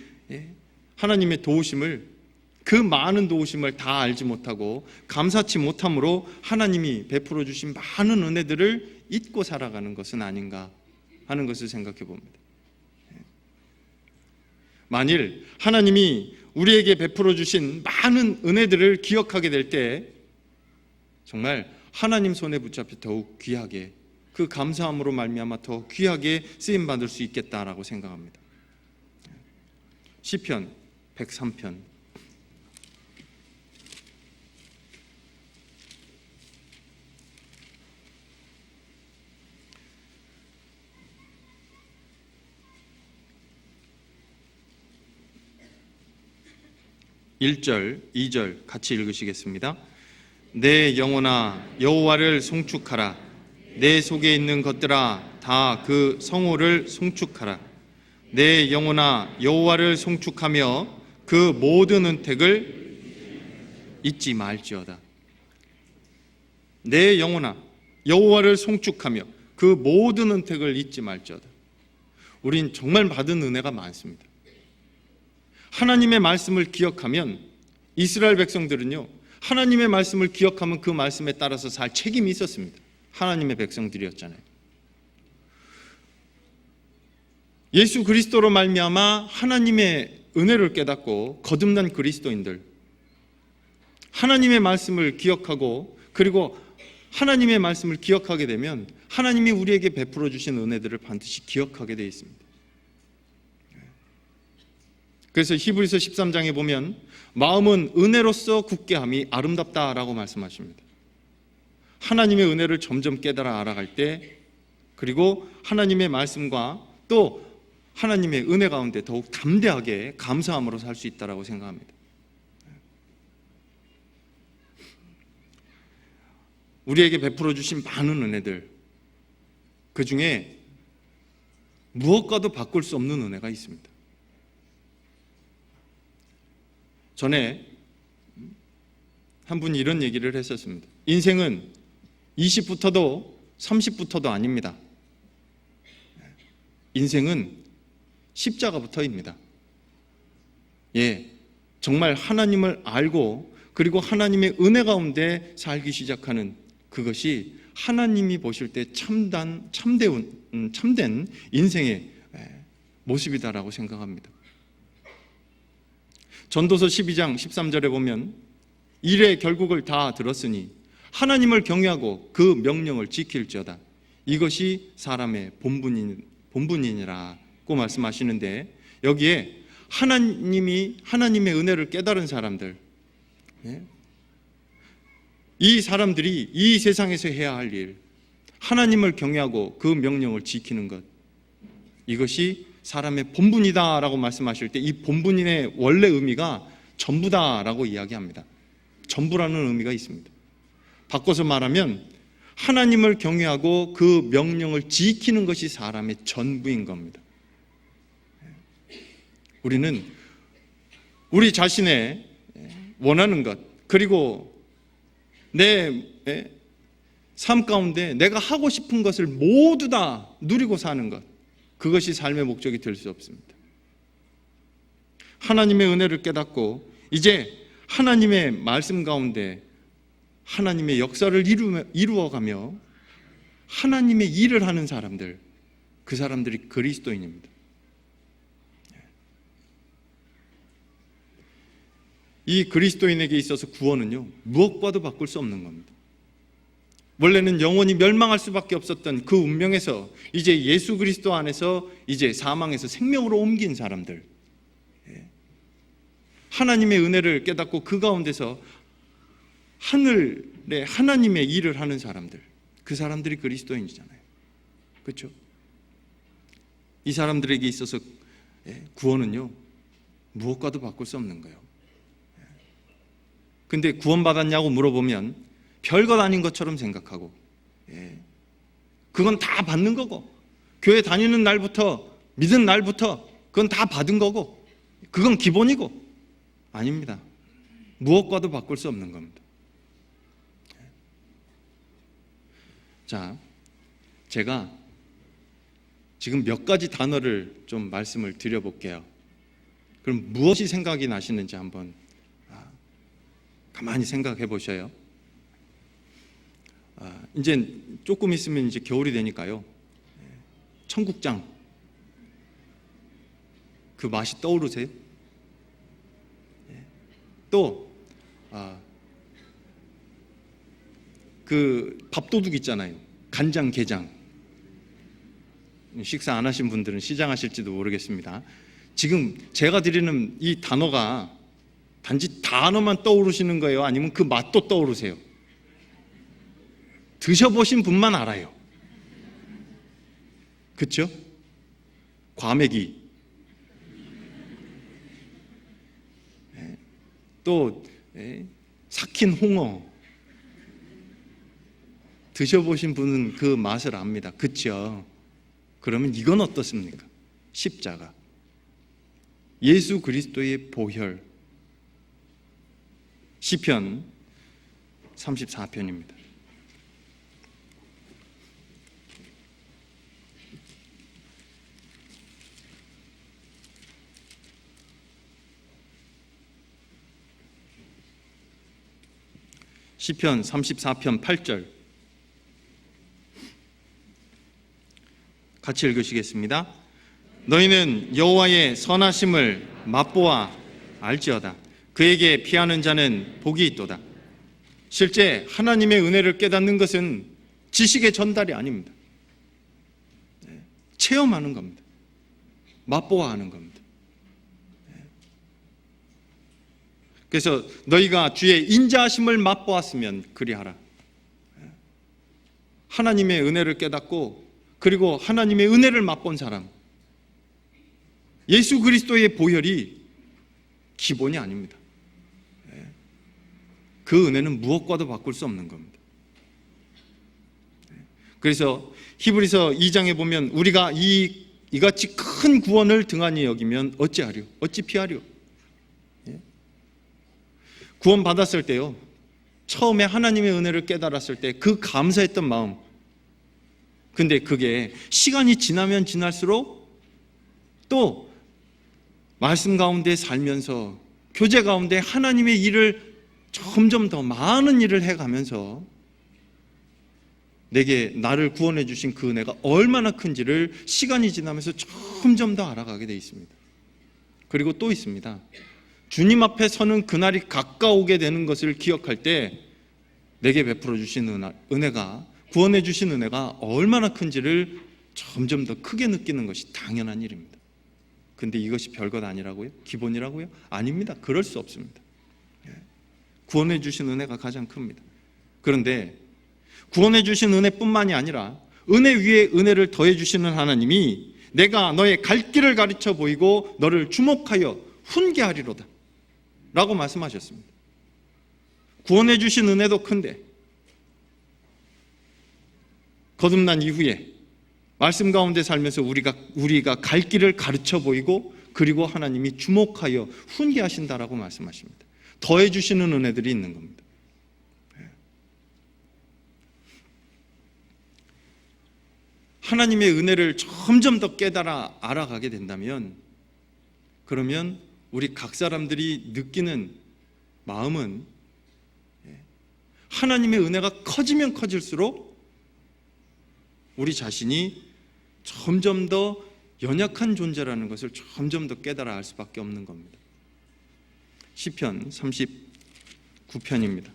그 많은 도우심을 다 알지 못하고 감사치 못함으로 하나님이 베풀어 주신 많은 은혜들을 잊고 살아가는 것은 아닌가 하는 것을 생각해 봅니다. 만일 하나님이 우리에게 베풀어 주신 많은 은혜들을 기억하게 될 때 정말 하나님 손에 붙잡혀 더욱 귀하게, 그 감사함으로 말미암아 더 귀하게 쓰임 받을 수 있겠다라고 생각합니다. 시편 103편 1절, 2절 같이 읽으시겠습니다. 내 영혼아 여호와를 송축하라. 내 속에 있는 것들아 다 그 성호를 송축하라. 내 영혼아 여호와를 송축하며 그 모든 은택을 잊지 말지어다. 내 영혼아 여호와를 송축하며 그 모든 은택을 잊지 말지어다. 우린 정말 받은 은혜가 많습니다. 하나님의 말씀을 기억하면, 이스라엘 백성들은요, 하나님의 말씀을 기억하면 그 말씀에 따라서 살 책임이 있었습니다. 하나님의 백성들이었잖아요. 예수 그리스도로 말미암아 하나님의 은혜를 깨닫고 거듭난 그리스도인들, 하나님의 말씀을 기억하고 그리고 하나님의 말씀을 기억하게 되면 하나님이 우리에게 베풀어 주신 은혜들을 반드시 기억하게 되어 있습니다. 그래서 히브리서 13장에 보면 마음은 은혜로서 굳게 함이 아름답다라고 말씀하십니다. 하나님의 은혜를 점점 깨달아 알아갈 때, 그리고 하나님의 말씀과 또 하나님의 은혜 가운데 더욱 담대하게 감사함으로 살 수 있다라고 생각합니다. 우리에게 베풀어 주신 많은 은혜들, 그 중에 무엇과도 바꿀 수 없는 은혜가 있습니다. 전에 한 분이 이런 얘기를 했었습니다. 인생은 20부터도 30부터도 아닙니다. 인생은 십자가부터입니다. 정말 하나님을 알고 그리고 하나님의 은혜 가운데 살기 시작하는 그것이 하나님이 보실 때 참된 인생의 모습이다라고 생각합니다. 전도서 12장 13절에 보면 일의 결국을 다 들었으니 하나님을 경외하고 그 명령을 지킬지어다. 이것이 사람의 본분이니라고 말씀하시는데, 여기에 하나님의 은혜를 깨달은 사람들, 이 사람들이 이 세상에서 해야 할 일, 하나님을 경외하고 그 명령을 지키는 것, 이것이 사람의 본분이다라고 말씀하실 때 이 본분의 원래 의미가 전부다라고 이야기합니다. 전부라는 의미가 있습니다. 바꿔서 말하면 하나님을 경외하고 그 명령을 지키는 것이 사람의 전부인 겁니다. 우리는 우리 자신의 원하는 것, 그리고 내 삶 가운데 내가 하고 싶은 것을 모두 다 누리고 사는 것, 그것이 삶의 목적이 될 수 없습니다. 하나님의 은혜를 깨닫고 이제 하나님의 말씀 가운데 하나님의 역사를 이루어가며 하나님의 일을 하는 사람들, 그 사람들이 그리스도인입니다. 이 그리스도인에게 있어서 구원은요, 무엇과도 바꿀 수 없는 겁니다. 원래는 영원히 멸망할 수밖에 없었던 그 운명에서 이제 예수 그리스도 안에서 이제 사망에서 생명으로 옮긴 사람들, 하나님의 은혜를 깨닫고 그 가운데서 하늘에 하나님의 일을 하는 사람들, 그 사람들이 그리스도인이잖아요. 그렇죠? 이 사람들에게 있어서 구원은요, 무엇과도 바꿀 수 없는 거예요. 근데 구원받았냐고 물어보면 별것 아닌 것처럼 생각하고, 그건 다 받는 거고, 교회 다니는 날부터, 믿은 날부터 그건 다 받은 거고, 그건 기본이고. 아닙니다. 무엇과도 바꿀 수 없는 겁니다. 자, 제가 지금 몇 가지 단어를 좀 말씀을 드려볼게요. 그럼 무엇이 생각이 나시는지 한번 가만히 생각해 보셔요. 이제 조금 있으면 이제 겨울이 되니까요, 청국장 그 맛이 떠오르세요? 또 그 밥도둑 있잖아요. 간장, 게장. 식사 안 하신 분들은 시장하실지도 모르겠습니다. 지금 제가 드리는 이 단어가 단지 단어만 떠오르시는 거예요? 아니면 그 맛도 떠오르세요? 드셔보신 분만 알아요. 그렇죠? 과메기, 또 삭힌 홍어. 드셔보신 분은 그 맛을 압니다. 그렇죠? 그러면 이건 어떻습니까? 십자가, 예수 그리스도의 보혈. 시편 34편입니다. 시편 34편 8절 같이 읽으시겠습니다. 너희는 여호와의 선하심을 맛보아 알지어다. 그에게 피하는 자는 복이 있도다. 실제 하나님의 은혜를 깨닫는 것은 지식의 전달이 아닙니다. 체험하는 겁니다. 맛보아 하는 겁니다. 그래서 너희가 주의 인자하심을 맛보았으면 그리하라. 하나님의 은혜를 깨닫고 그리고 하나님의 은혜를 맛본 사람, 예수 그리스도의 보혈이 기본이 아닙니다. 그 은혜는 무엇과도 바꿀 수 없는 겁니다. 그래서 히브리서 2장에 보면 우리가 이같이 큰 구원을 등한히 여기면 어찌하려? 어찌 피하려? 구원 받았을 때요, 처음에 하나님의 은혜를 깨달았을 때 그 감사했던 마음, 근데 그게 시간이 지나면 지날수록 또 말씀 가운데 살면서 교제 가운데 하나님의 일을 점점 더 많은 일을 해가면서 내게 나를 구원해 주신 그 은혜가 얼마나 큰지를 시간이 지나면서 점점 더 알아가게 되어 있습니다. 그리고 또 있습니다. 주님 앞에 서는 그날이 가까우게 되는 것을 기억할 때 내게 베풀어 주신 은혜가, 구원해 주신 은혜가 얼마나 큰지를 점점 더 크게 느끼는 것이 당연한 일입니다. 근데 이것이 별것 아니라고요? 기본이라고요? 아닙니다. 그럴 수 없습니다. 구원해 주신 은혜가 가장 큽니다. 그런데 구원해 주신 은혜뿐만이 아니라 은혜 위에 은혜를 더해 주시는 하나님이 내가 너의 갈 길을 가르쳐 보이고 너를 주목하여 훈계하리로다 라고 말씀하셨습니다. 구원해 주신 은혜도 큰데 거듭난 이후에 말씀 가운데 살면서 우리가 갈 길을 가르쳐 보이고 그리고 하나님이 주목하여 훈계하신다라고 말씀하십니다. 더해 주시는 은혜들이 있는 겁니다. 하나님의 은혜를 점점 더 깨달아 알아가게 된다면, 그러면 우리 각 사람들이 느끼는 마음은 하나님의 은혜가 커지면 커질수록 우리 자신이 점점 더 연약한 존재라는 것을 점점 더 깨달아 알 수밖에 없는 겁니다. 시편 39편입니다.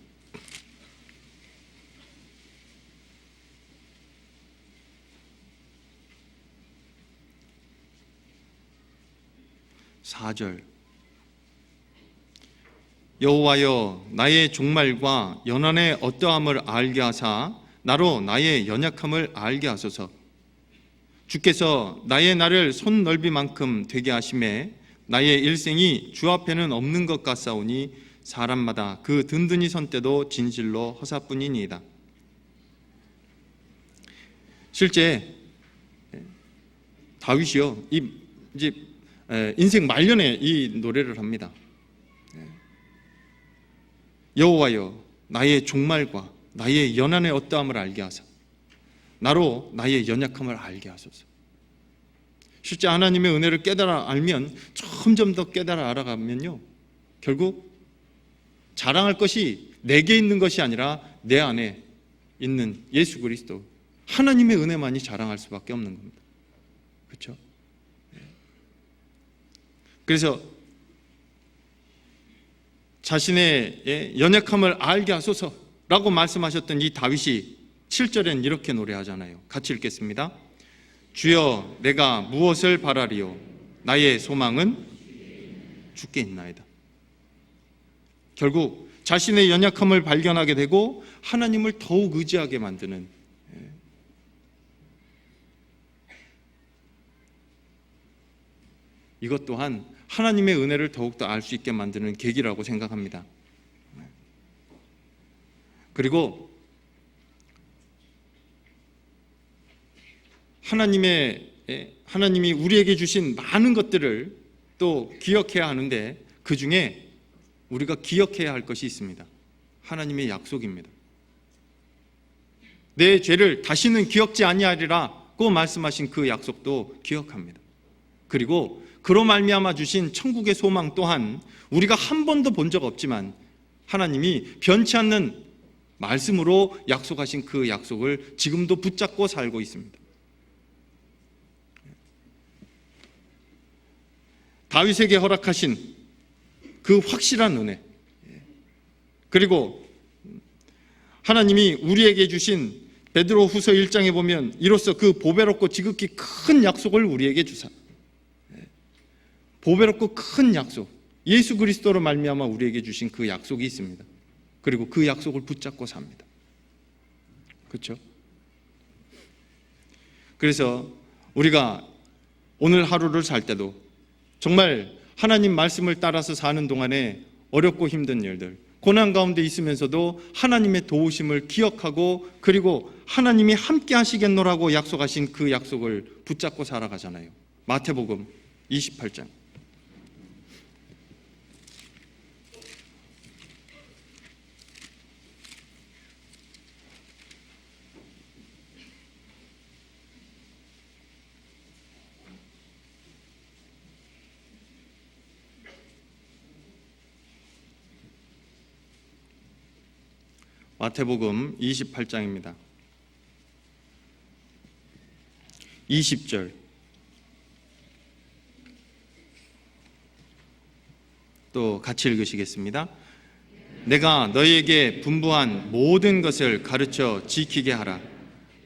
4절 여호와여 나의 종말과 연한의 어떠함을 알게 하사 나로 나의 연약함을 알게 하소서. 주께서 나의 날을 손 넓이만큼 되게 하심에 나의 일생이 주 앞에는 없는 것 같사오니 사람마다 그 든든히 선 때도 진실로 허사뿐이니이다. 실제 다윗이요, 이제 인생 말년에 이 노래를 합니다. 여호와여, 나의 종말과 나의 연한의 어떠함을 알게 하사 나로 나의 연약함을 알게 하소서. 실제 하나님의 은혜를 깨달아 알면, 점점 더 깨달아 알아가면요, 결국 자랑할 것이 내게 있는 것이 아니라 내 안에 있는 예수 그리스도, 하나님의 은혜만이 자랑할 수밖에 없는 겁니다. 그렇죠? 그래서 자신의 연약함을 알게 하소서라고 말씀하셨던 이 다윗이 7절엔 이렇게 노래하잖아요. 같이 읽겠습니다. 주여, 내가 무엇을 바라리요? 나의 소망은 주께 있나이다. 결국 자신의 연약함을 발견하게 되고 하나님을 더욱 의지하게 만드는, 이것 또한 하나님의 은혜를 더욱더 알 수 있게 만드는 계기라고 생각합니다. 그리고 하나님이 우리에게 주신 많은 것들을 또 기억해야 하는데, 그 중에 우리가 기억해야 할 것이 있습니다. 하나님의 약속입니다. 내 죄를 다시는 기억지 아니하리라고 말씀하신 그 약속도 기억합니다. 그리고 그로 말미암아 주신 천국의 소망 또한 우리가 한 번도 본 적 없지만 하나님이 변치 않는 말씀으로 약속하신 그 약속을 지금도 붙잡고 살고 있습니다. 다윗에게 허락하신 그 확실한 은혜, 그리고 하나님이 우리에게 주신 베드로후서 1장에 보면 이로써 그 보배롭고 지극히 큰 약속을 우리에게 주사, 보배롭고 큰 약속, 예수 그리스도로 말미암아 우리에게 주신 그 약속이 있습니다. 그리고 그 약속을 붙잡고 삽니다. 그렇죠? 그래서 우리가 오늘 하루를 살 때도 정말 하나님 말씀을 따라서 사는 동안에 어렵고 힘든 일들, 고난 가운데 있으면서도 하나님의 도우심을 기억하고, 그리고 하나님이 함께 하시겠노라고 약속하신 그 약속을 붙잡고 살아가잖아요. 마태복음 28장. 마태복음 28장입니다. 20절. 또 같이 읽으시겠습니다. 내가 너희에게 분부한 모든 것을 가르쳐 지키게 하라.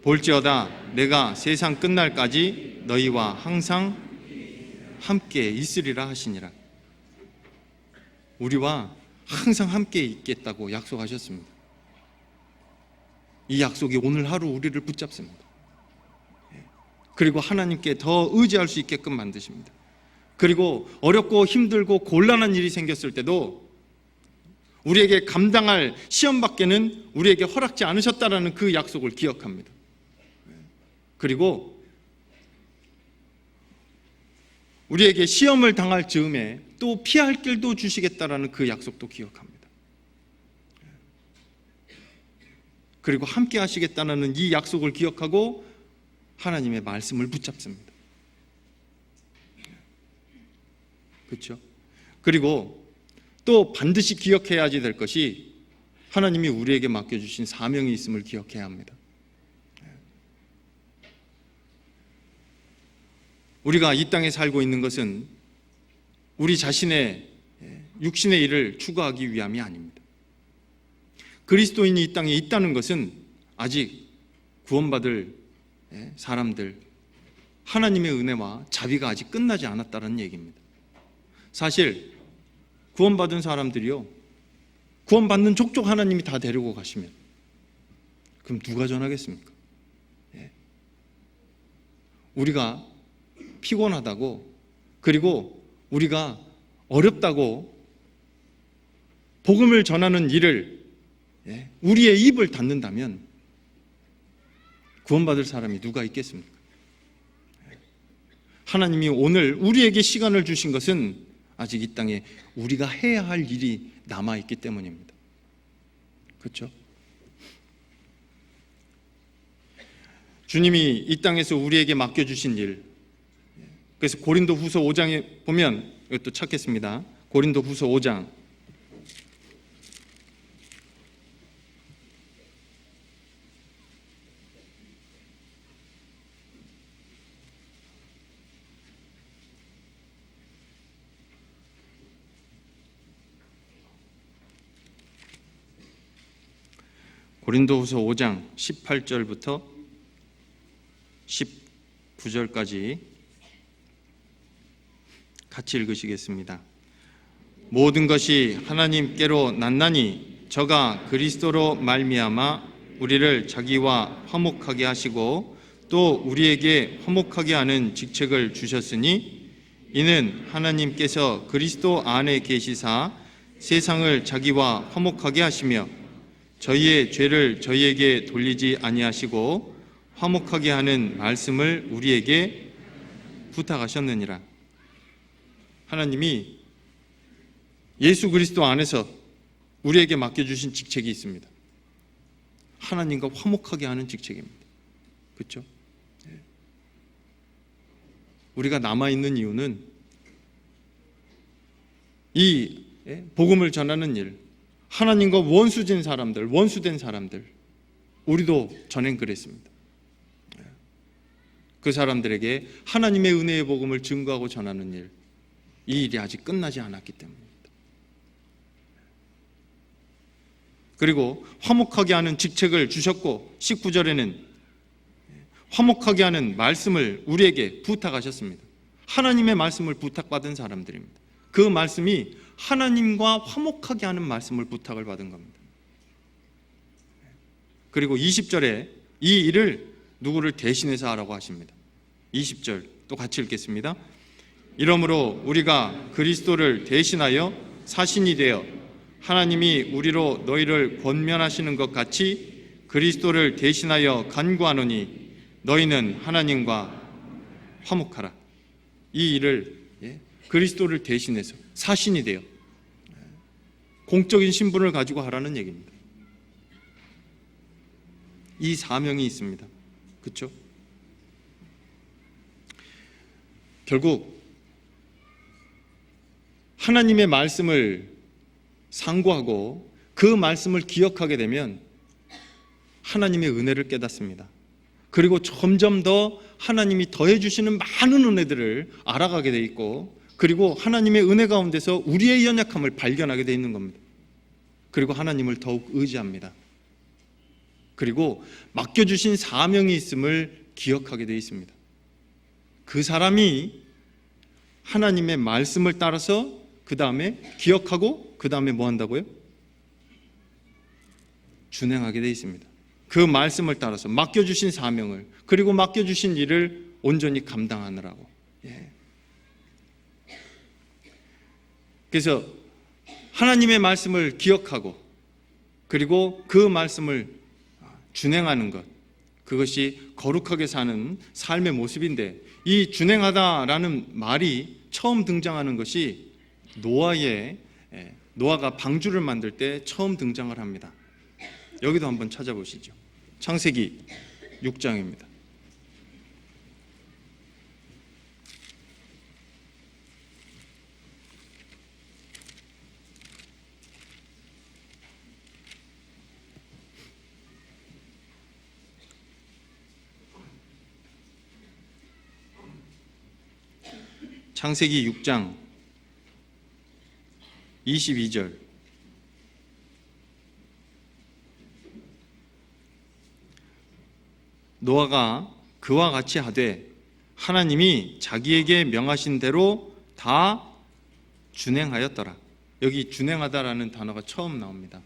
볼지어다 내가 세상 끝날까지 너희와 항상 함께 있으리라 하시니라. 우리와 항상 함께 있겠다고 약속하셨습니다. 이 약속이 오늘 하루 우리를 붙잡습니다. 그리고 하나님께 더 의지할 수 있게끔 만드십니다. 그리고 어렵고 힘들고 곤란한 일이 생겼을 때도 우리에게 감당할 시험밖에는 우리에게 허락지 않으셨다라는 그 약속을 기억합니다. 그리고 우리에게 시험을 당할 즈음에 또 피할 길도 주시겠다라는 그 약속도 기억합니다. 그리고 함께 하시겠다는 이 약속을 기억하고 하나님의 말씀을 붙잡습니다. 그렇죠? 그리고 또 반드시 기억해야지 될 것이 하나님이 우리에게 맡겨주신 사명이 있음을 기억해야 합니다. 우리가 이 땅에 살고 있는 것은 우리 자신의 육신의 일을 추구하기 위함이 아닙니다. 그리스도인이 이 땅에 있다는 것은 아직 구원받을 사람들, 하나님의 은혜와 자비가 아직 끝나지 않았다는 얘기입니다. 사실 구원받은 사람들이요, 구원받는 족족 하나님이 다 데리고 가시면 그럼 누가 전하겠습니까? 우리가 피곤하다고, 그리고 우리가 어렵다고 복음을 전하는 일을 우리의 입을 닫는다면 구원받을 사람이 누가 있겠습니까? 하나님이 오늘 우리에게 시간을 주신 것은 아직 이 땅에 우리가 해야 할 일이 남아있기 때문입니다. 그렇죠? 주님이 이 땅에서 우리에게 맡겨주신 일, 그래서 고린도 후서 5장에 보면 이것도 찾겠습니다. 고린도 후서 5장 고린도후서 5장 18절부터 19절까지 같이 읽으시겠습니다. 모든 것이 하나님께로 났나니 저가 그리스도로 말미암아 우리를 자기와 화목하게 하시고 또 우리에게 화목하게 하는 직책을 주셨으니 이는 하나님께서 그리스도 안에 계시사 세상을 자기와 화목하게 하시며 저희의 죄를 저희에게 돌리지 아니하시고 화목하게 하는 말씀을 우리에게 부탁하셨느니라. 하나님이 예수 그리스도 안에서 우리에게 맡겨주신 직책이 있습니다. 하나님과 화목하게 하는 직책입니다. 그렇죠? 우리가 남아있는 이유는 이 복음을 전하는 일, 하나님과 원수된 사람들, 우리도 전엔 그랬습니다. 그 사람들에게 하나님의 은혜의 복음을 증거하고 전하는 일, 이 일이 아직 끝나지 않았기 때문입니다. 그리고 화목하게 하는 직책을 주셨고 19절에는 화목하게 하는 말씀을 우리에게 부탁하셨습니다. 하나님의 말씀을 부탁받은 사람들입니다. 그 말씀이 하나님과 화목하게 하는 말씀을 부탁을 받은 겁니다. 그리고 20절에 이 일을 누구를 대신해서 하라고 하십니다. 20절 또 같이 읽겠습니다. 이러므로 우리가 그리스도를 대신하여 사신이 되어 하나님이 우리로 너희를 권면하시는 것 같이 그리스도를 대신하여 간구하노니 너희는 하나님과 화목하라. 이 일을 그리스도를 대신해서 사신이 되어 공적인 신분을 가지고 하라는 얘기입니다. 이 사명이 있습니다. 그렇죠? 결국 하나님의 말씀을 상고하고 그 말씀을 기억하게 되면 하나님의 은혜를 깨닫습니다. 그리고 점점 더 하나님이 더해 주시는 많은 은혜들을 알아가게 돼 있고, 그리고 하나님의 은혜 가운데서 우리의 연약함을 발견하게 돼 있는 겁니다. 그리고 하나님을 더욱 의지합니다. 그리고 맡겨주신 사명이 있음을 기억하게 돼 있습니다. 그 사람이 하나님의 말씀을 따라서 그 다음에 기억하고 그 다음에 뭐 한다고요? 준행하게 돼 있습니다. 그 말씀을 따라서 맡겨주신 사명을, 그리고 맡겨주신 일을 온전히 감당하느라고. 그래서 하나님의 말씀을 기억하고 그리고 그 말씀을 준행하는 것, 그것이 거룩하게 사는 삶의 모습인데, 이 준행하다라는 말이 처음 등장하는 것이 노아가 방주를 만들 때 처음 등장을 합니다. 여기도 한번 찾아보시죠. 창세기 6장입니다. 창세기 6장 22절. 노아가 그와 같이 하되 하나님이 자기에게 명하신 대로 다 준행하였더라. 여기 준행하다라는 단어가 처음 나옵니다.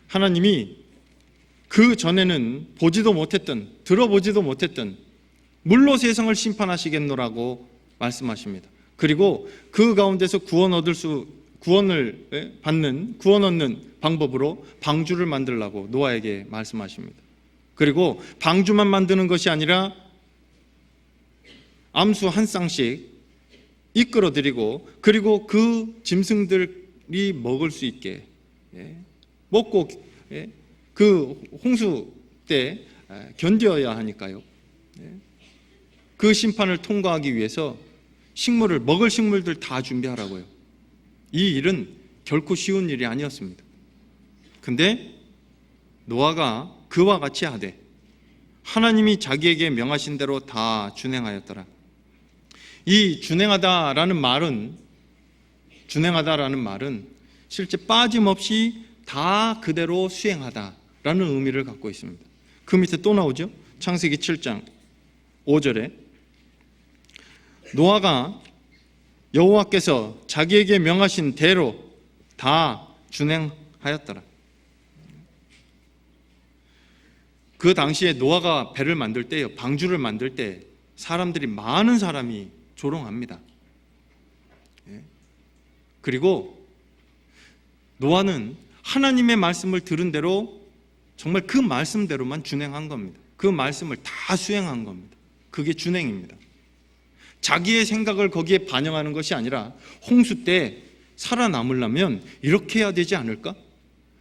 하나님이 그 전에는 보지도 못했던, 들어보지도 못했던 물로 세상을 심판하시겠노라고 말씀하십니다. 그리고 그 가운데서 구원 얻는 방법으로 방주를 만들라고 노아에게 말씀하십니다. 그리고 방주만 만드는 것이 아니라 암수 한 쌍씩 이끌어드리고, 그리고 그 짐승들이 먹을 수 있게 먹고 그 홍수 때 견뎌야 하니까요. 그 심판을 통과하기 위해서 먹을 식물들 다 준비하라고요. 이 일은 결코 쉬운 일이 아니었습니다. 근데 노아가 그와 같이 하되 하나님이 자기에게 명하신 대로 다 준행하였더라. 이 준행하다라는 말은 실제 빠짐없이 다 그대로 수행하다라는 의미를 갖고 있습니다. 그 밑에 또 나오죠. 창세기 7장 5절에 노아가 여호와께서 자기에게 명하신 대로 다 준행하였더라. 그 당시에 노아가 배를 만들 때요, 방주를 만들 때 많은 사람이 조롱합니다. 그리고 노아는 하나님의 말씀을 들은 대로 정말 그 말씀대로만 준행한 겁니다. 그 말씀을 다 수행한 겁니다. 그게 준행입니다. 자기의 생각을 거기에 반영하는 것이 아니라 홍수 때 살아남으려면 이렇게 해야 되지 않을까?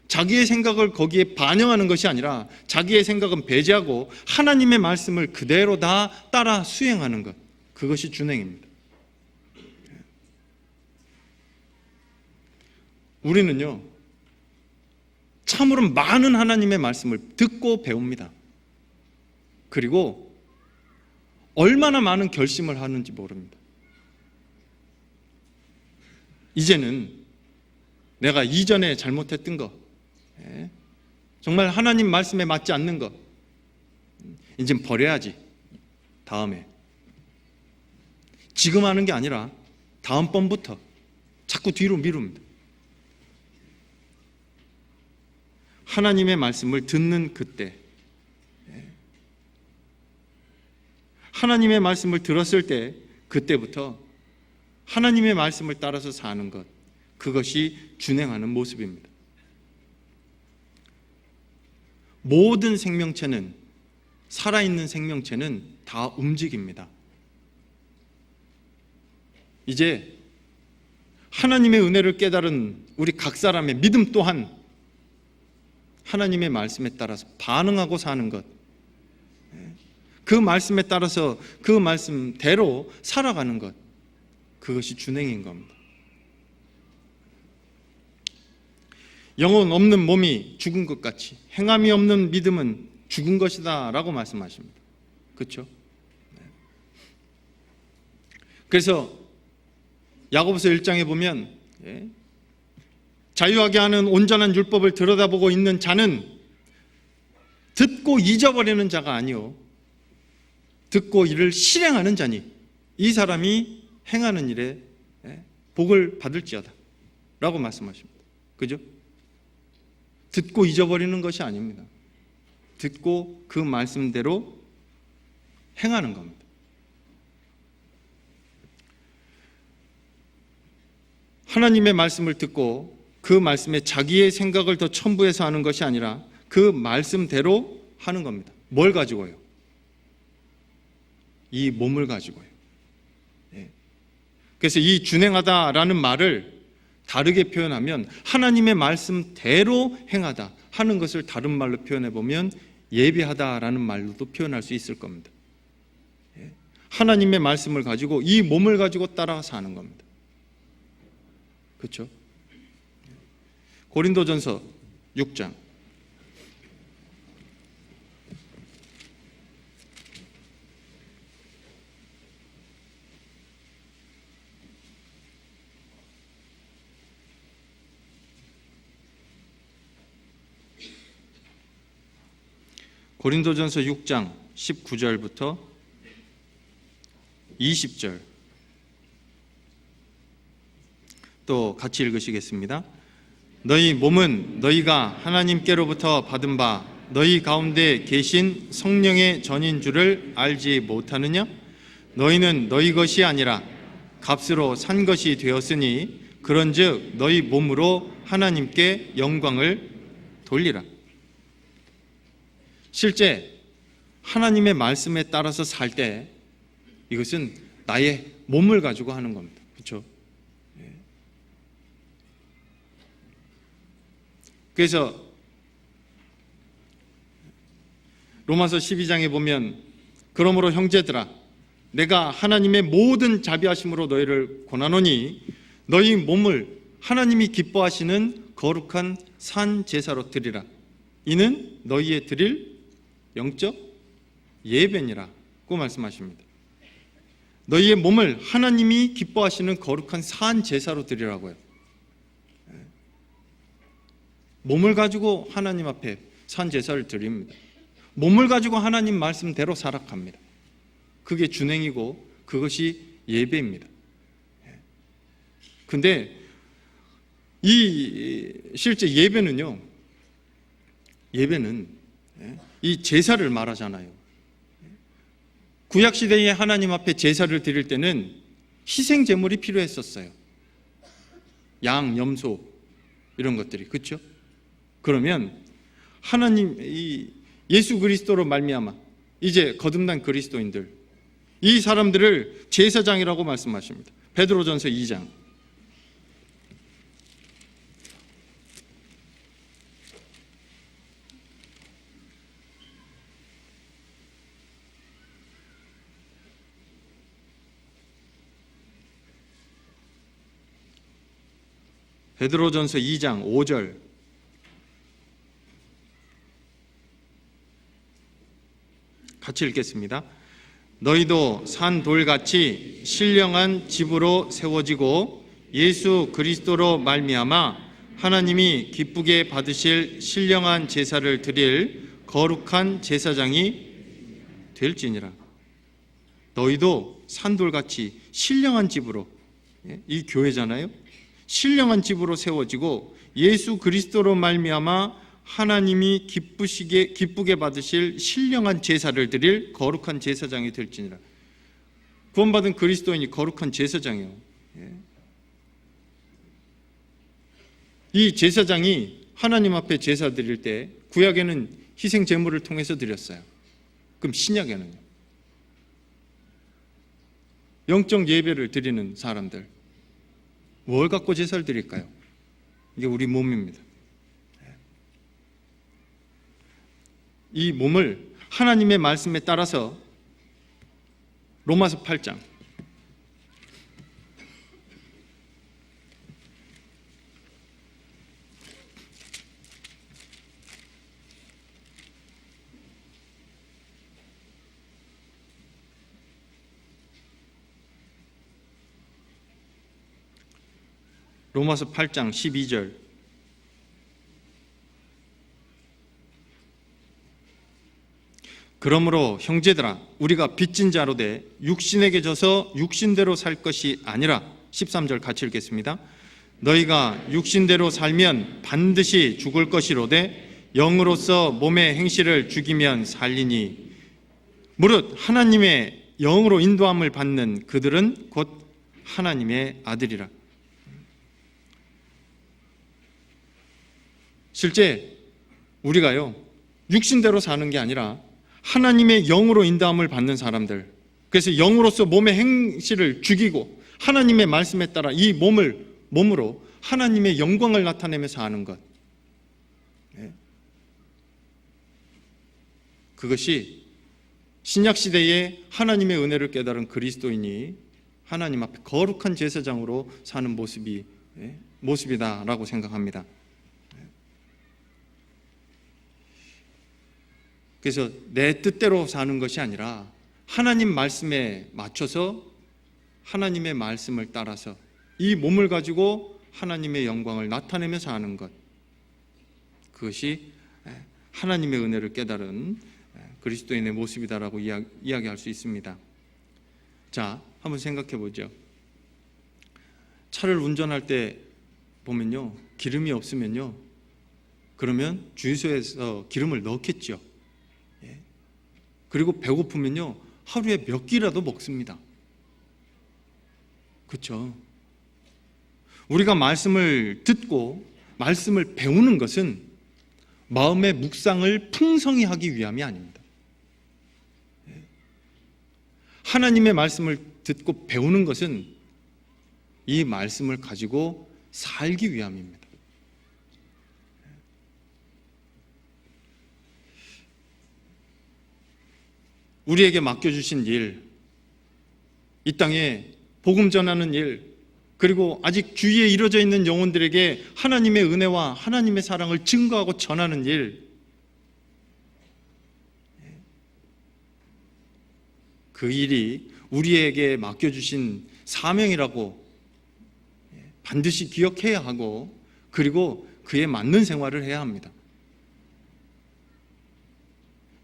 자기의 생각을 거기에 반영하는 것이 아니라 자기의 생각은 배제하고 하나님의 말씀을 그대로 다 따라 수행하는 것, 그것이 준행입니다. 우리는요, 참으로 많은 하나님의 말씀을 듣고 배웁니다. 그리고 얼마나 많은 결심을 하는지 모릅니다. 이제는 내가 이전에 잘못했던 거, 정말 하나님 말씀에 맞지 않는 거, 이젠 버려야지. 다음에. 지금 하는 게 아니라 다음번부터 자꾸 뒤로 미룹니다. 하나님의 말씀을 듣는 그때, 하나님의 말씀을 들었을 때 그때부터 하나님의 말씀을 따라서 사는 것, 그것이 준행하는 모습입니다. 모든 생명체는, 살아있는 생명체는 다 움직입니다. 이제 하나님의 은혜를 깨달은 우리 각 사람의 믿음 또한 하나님의 말씀에 따라서 반응하고 사는 것, 그 말씀에 따라서 그 말씀대로 살아가는 것, 그것이 준행인 겁니다. 영혼 없는 몸이 죽은 것 같이 행함이 없는 믿음은 죽은 것이다 라고 말씀하십니다. 그렇죠? 그래서 야고보서 1장에 보면 자유하게 하는 온전한 율법을 들여다보고 있는 자는 듣고 잊어버리는 자가 아니요 듣고 이를 실행하는 자니 이 사람이 행하는 일에 복을 받을지어다 라고 말씀하십니다. 그죠? 듣고 잊어버리는 것이 아닙니다. 듣고 그 말씀대로 행하는 겁니다. 하나님의 말씀을 듣고 그 말씀에 자기의 생각을 더 첨부해서 하는 것이 아니라 그 말씀대로 하는 겁니다. 뭘 가지고요? 이 몸을 가지고요. 그래서 이 준행하다라는 말을 다르게 표현하면 하나님의 말씀대로 행하다 하는 것을 다른 말로 표현해 보면 예배하다라는 말로도 표현할 수 있을 겁니다. 하나님의 말씀을 가지고 이 몸을 가지고 따라 사는 겁니다. 그렇죠? 고린도전서 6장 고린도전서 6장 19절부터 20절 또 같이 읽으시겠습니다. 너희 몸은 너희가 하나님께로부터 받은 바 너희 가운데 계신 성령의 전인 줄을 알지 못하느냐? 너희는 너희 것이 아니라 값으로 산 것이 되었으니 그런즉 너희 몸으로 하나님께 영광을 돌리라. 실제 하나님의 말씀에 따라서 살 때 이것은 나의 몸을 가지고 하는 겁니다. 그렇죠? 그래서 로마서 12장에 보면 그러므로 형제들아 내가 하나님의 모든 자비하심으로 너희를 권하노니 너희 몸을 하나님이 기뻐하시는 거룩한 산 제사로 드리라. 이는 너희의 드릴 영적 예배니라고 말씀하십니다. 너희의 몸을 하나님이 기뻐하시는 거룩한 산 제사로 드리라고요. 몸을 가지고 하나님 앞에 산 제사를 드립니다. 몸을 가지고 하나님 말씀대로 살아갑니다. 그게 준행이고 그것이 예배입니다. 근데 이 실제 예배는 이 제사를 말하잖아요. 구약 시대에 하나님 앞에 제사를 드릴 때는 희생 제물이 필요했었어요. 양, 염소 이런 것들이, 그렇죠? 그러면 하나님 이 예수 그리스도로 말미암아 이제 거듭난 그리스도인들, 이 사람들을 제사장이라고 말씀하십니다. 베드로전서 2장. 베드로전서 2장 5절. 같이 읽겠습니다. 너희도 산 돌같이 신령한 집으로 세워지고 예수 그리스도로 말미암아 하나님이 기쁘게 받으실 신령한 제사를 드릴 거룩한 제사장이 될지니라. 너희도 산돌같이 신령한 집으로, 이 교회잖아요. 신령한 집으로 세워지고 예수 그리스도로 말미암아 하나님이 기쁘게 받으실 신령한 제사를 드릴 거룩한 제사장이 될지니라. 구원받은 그리스도인이 거룩한 제사장이에요. 이 제사장이 하나님 앞에 제사 드릴 때 구약에는 희생 제물을 통해서 드렸어요. 그럼 신약에는요? 영적 예배를 드리는 사람들 뭘 갖고 제사를 드릴까요? 이게 우리 몸입니다. 이 몸을 하나님의 말씀에 따라서 로마서 8장 로마서 8장 12절. 그러므로 형제들아 우리가 빚진 자로 돼 육신에게 져서 육신대로 살 것이 아니라 13절 같이 읽겠습니다. 너희가 육신대로 살면 반드시 죽을 것이로되 영으로서 몸의 행실을 죽이면 살리니 무릇 하나님의 영으로 인도함을 받는 그들은 곧 하나님의 아들이라. 실제 우리가요 육신대로 사는 게 아니라 하나님의 영으로 인도함을 받는 사람들, 그래서 영으로서 몸의 행실을 죽이고 하나님의 말씀에 따라 이 몸으로 하나님의 영광을 나타내면서 사는 것, 그것이 신약시대에 하나님의 은혜를 깨달은 그리스도인이 하나님 앞에 거룩한 제사장으로 사는 모습이다라고 생각합니다. 그래서 내 뜻대로 사는 것이 아니라 하나님 말씀에 맞춰서 하나님의 말씀을 따라서 이 몸을 가지고 하나님의 영광을 나타내며 사는 것, 그것이 하나님의 은혜를 깨달은 그리스도인의 모습이다라고 이야기할 수 있습니다. 자, 한번 생각해 보죠. 차를 운전할 때 보면요, 기름이 없으면요 그러면 주유소에서 기름을 넣겠죠. 예. 그리고 배고프면요, 하루에 몇 끼라도 먹습니다. 그렇죠? 우리가 말씀을 듣고 말씀을 배우는 것은 마음의 묵상을 풍성히 하기 위함이 아닙니다. 하나님의 말씀을 듣고 배우는 것은 이 말씀을 가지고 살기 위함입니다. 우리에게 맡겨주신 일, 이 땅에 복음 전하는 일, 그리고 아직 주위에 이루어져 있는 영혼들에게 하나님의 은혜와 하나님의 사랑을 증거하고 전하는 일, 그 일이 우리에게 맡겨주신 사명이라고 반드시 기억해야 하고, 그리고 그에 맞는 생활을 해야 합니다.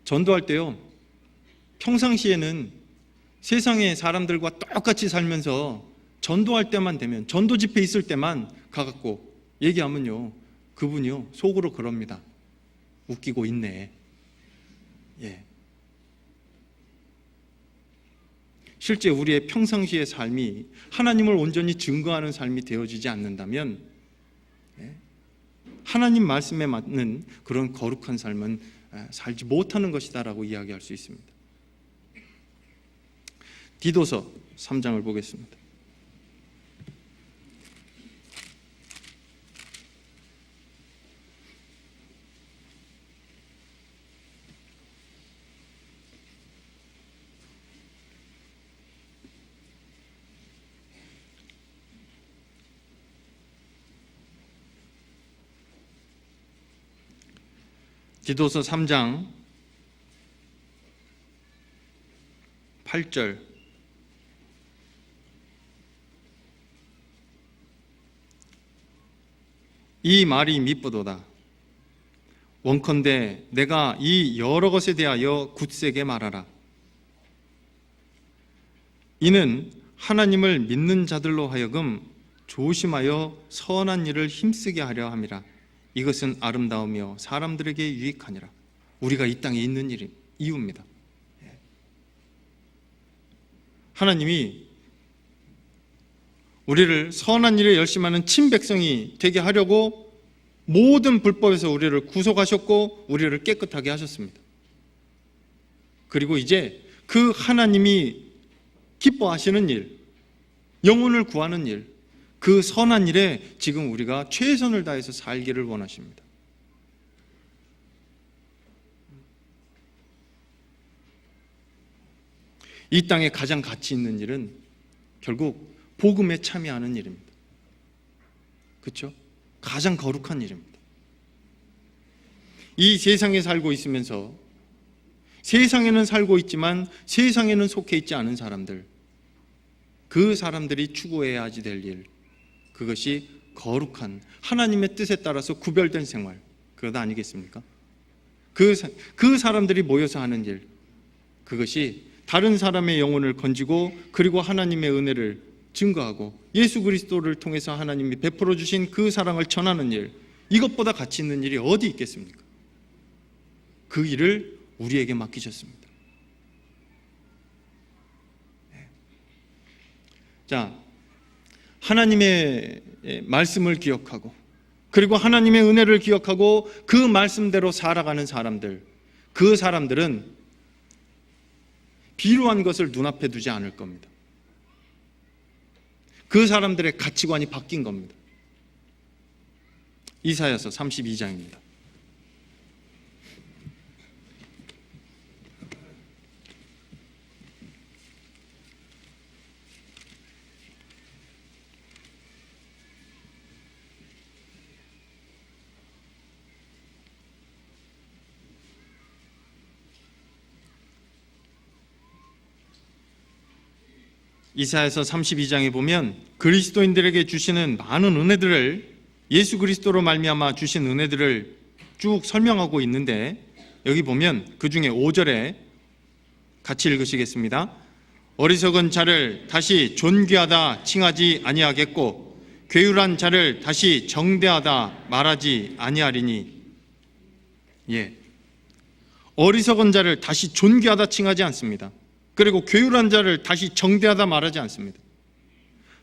전도할 때요, 평상시에는 세상의 사람들과 똑같이 살면서 전도할 때만 되면, 전도 집회 있을 때만 가갖고 얘기하면요, 그분이요 속으로 그럽니다. 웃기고 있네. 예. 실제 우리의 평상시의 삶이 하나님을 온전히 증거하는 삶이 되어지지 않는다면 하나님 말씀에 맞는 그런 거룩한 삶은 살지 못하는 것이다라고 이야기할 수 있습니다. 디도서 3장을 보겠습니다. 디도서 3장 8절, 이 말이 미쁘도다. 원컨대 내가 이 여러 것에 대하여 굳세게 말하라. 이는 하나님을 믿는 자들로 하여금 조심하여 선한 일을 힘쓰게 하려 함이라. 이것은 아름다우며 사람들에게 유익하니라. 우리가 이 땅에 있는 이유입니다. 하나님이 우리를 선한 일에 열심하는 친백성이 되게 하려고 모든 불법에서 우리를 구속하셨고 우리를 깨끗하게 하셨습니다. 그리고 이제 그 하나님이 기뻐하시는 일, 영혼을 구하는 일, 그 선한 일에 지금 우리가 최선을 다해서 살기를 원하십니다. 이 땅에 가장 가치 있는 일은 결국 복음에 참여하는 일입니다. 그렇죠? 가장 거룩한 일입니다. 이 세상에 살고 있으면서 세상에는 살고 있지만 세상에는 속해 있지 않은 사람들, 그 사람들이 추구해야 하지 될 일, 그것이 거룩한 하나님의 뜻에 따라서 구별된 생활, 그것 아니겠습니까? 그 사람들이 모여서 하는 일, 그것이 다른 사람의 영혼을 건지고 그리고 하나님의 은혜를 증거하고 예수 그리스도를 통해서 하나님이 베풀어 주신 그 사랑을 전하는 일, 이것보다 가치 있는 일이 어디 있겠습니까? 그 일을 우리에게 맡기셨습니다. 자, 하나님의 말씀을 기억하고 그리고 하나님의 은혜를 기억하고 그 말씀대로 살아가는 사람들, 그 사람들은 비루한 것을 눈앞에 두지 않을 겁니다. 그 사람들의 가치관이 바뀐 겁니다. 이사야서 32장입니다. 이사야서 32장에 보면 그리스도인들에게 주시는 많은 은혜들을, 예수 그리스도로 말미암아 주신 은혜들을 쭉 설명하고 있는데, 여기 보면 그 중에 5절에 같이 읽으시겠습니다. 어리석은 자를 다시 존귀하다 칭하지 아니하겠고 괴율한 자를 다시 정대하다 말하지 아니하리니 어리석은 자를 다시 존귀하다 칭하지 않습니다. 그리고 괴율한 자를 다시 정대하다 말하지 않습니다.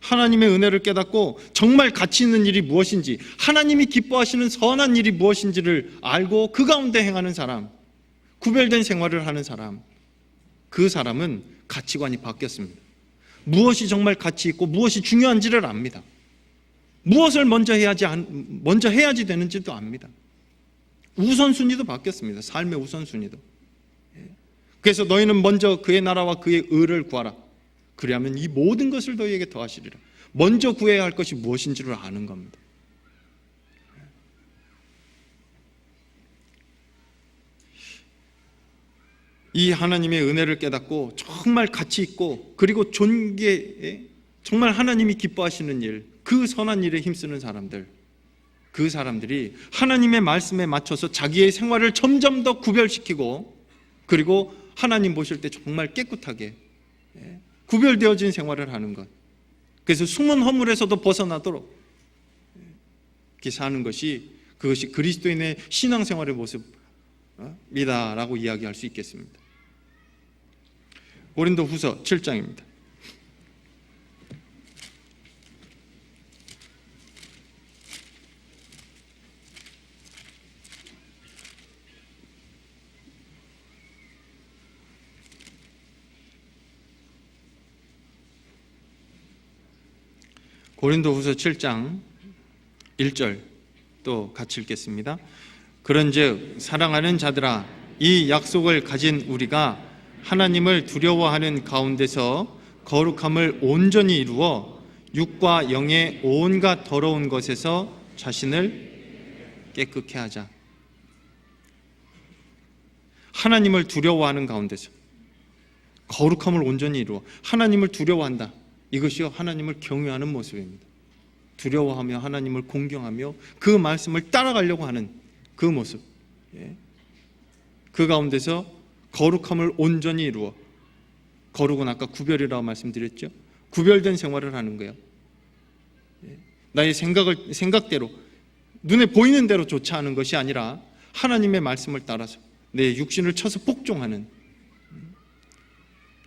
하나님의 은혜를 깨닫고 정말 가치 있는 일이 무엇인지, 하나님이 기뻐하시는 선한 일이 무엇인지를 알고 그 가운데 행하는 사람, 구별된 생활을 하는 사람, 그 사람은 가치관이 바뀌었습니다. 무엇이 정말 가치 있고 무엇이 중요한지를 압니다. 무엇을 먼저 해야지 되는지도 압니다. 우선순위도 바뀌었습니다. 삶의 우선순위도. 그래서 너희는 먼저 그의 나라와 그의 의를 구하라. 그리하면 이 모든 것을 너희에게 더하시리라. 먼저 구해야 할 것이 무엇인지를 아는 겁니다. 이 하나님의 은혜를 깨닫고 정말 가치 있고 그리고 존귀에 정말 하나님이 기뻐하시는 일, 그 선한 일에 힘쓰는 사람들, 그 사람들이 하나님의 말씀에 맞춰서 자기의 생활을 점점 더 구별시키고, 그리고 하나님 보실 때 정말 깨끗하게 구별되어진 생활을 하는 것, 그래서 숨은 허물에서도 벗어나도록 이렇게 사는 것이, 그것이 그리스도인의 신앙생활의 모습이다라고 이야기할 수 있겠습니다. 고린도후서 7장입니다. 고린도후서 7장 1절 또 같이 읽겠습니다. 그런즉 사랑하는 자들아, 이 약속을 가진 우리가 하나님을 두려워하는 가운데서 거룩함을 온전히 이루어 육과 영의 온갖 더러운 것에서 자신을 깨끗게 하자. 하나님을 두려워하는 가운데서 거룩함을 온전히 이루어, 하나님을 두려워한다. 이것이요, 하나님을 경외하는 모습입니다. 두려워하며 하나님을 공경하며 그 말씀을 따라가려고 하는 그 모습, 그 가운데서 거룩함을 온전히 이루어, 거룩은 아까 구별이라고 말씀드렸죠. 구별된 생활을 하는 거예요. 나의 생각대로, 눈에 보이는 대로 조차하는 것이 아니라 하나님의 말씀을 따라서 내 육신을 쳐서 복종하는,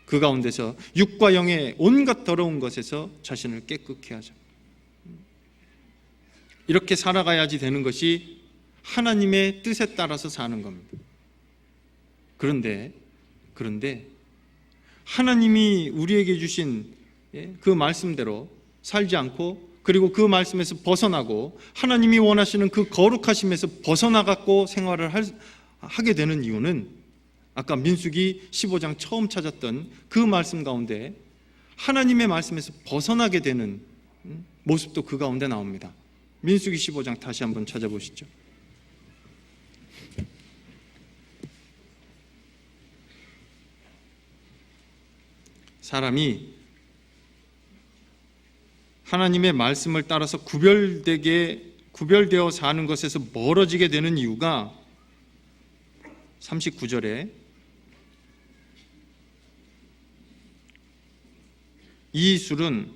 그 가운데서 육과 영의 온갖 더러운 것에서 자신을 깨끗게 하자. 이렇게 살아가야지 되는 것이 하나님의 뜻에 따라서 사는 겁니다. 그런데 하나님이 우리에게 주신 그 말씀대로 살지 않고, 그리고 그 말씀에서 벗어나고 하나님이 원하시는 그 거룩하심에서 벗어나갖고 생활을 하게 되는 이유는, 아까 민수기 15장 처음 찾았던 그 말씀 가운데 하나님의 말씀에서 벗어나게 되는 모습도 그 가운데 나옵니다. 민수기 15장 다시 한번 찾아보시죠. 사람이 하나님의 말씀을 따라서 구별되어 사는 것에서 멀어지게 되는 이유가 39절에 이 술은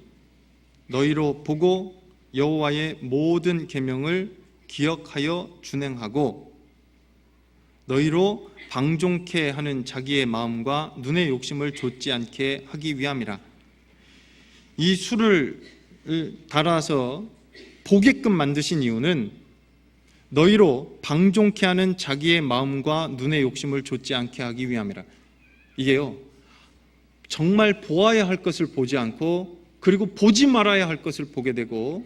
너희로 보고 여호와의 모든 계명을 기억하여 준행하고 너희로 방종케 하는 자기의 마음과 눈의 욕심을 좇지 않게 하기 위함이라. 이 술을 달아서 보게끔 만드신 이유는 너희로 방종케 하는 자기의 마음과 눈의 욕심을 좇지 않게 하기 위함이라. 이게요, 정말 보아야 할 것을 보지 않고, 그리고 보지 말아야 할 것을 보게 되고,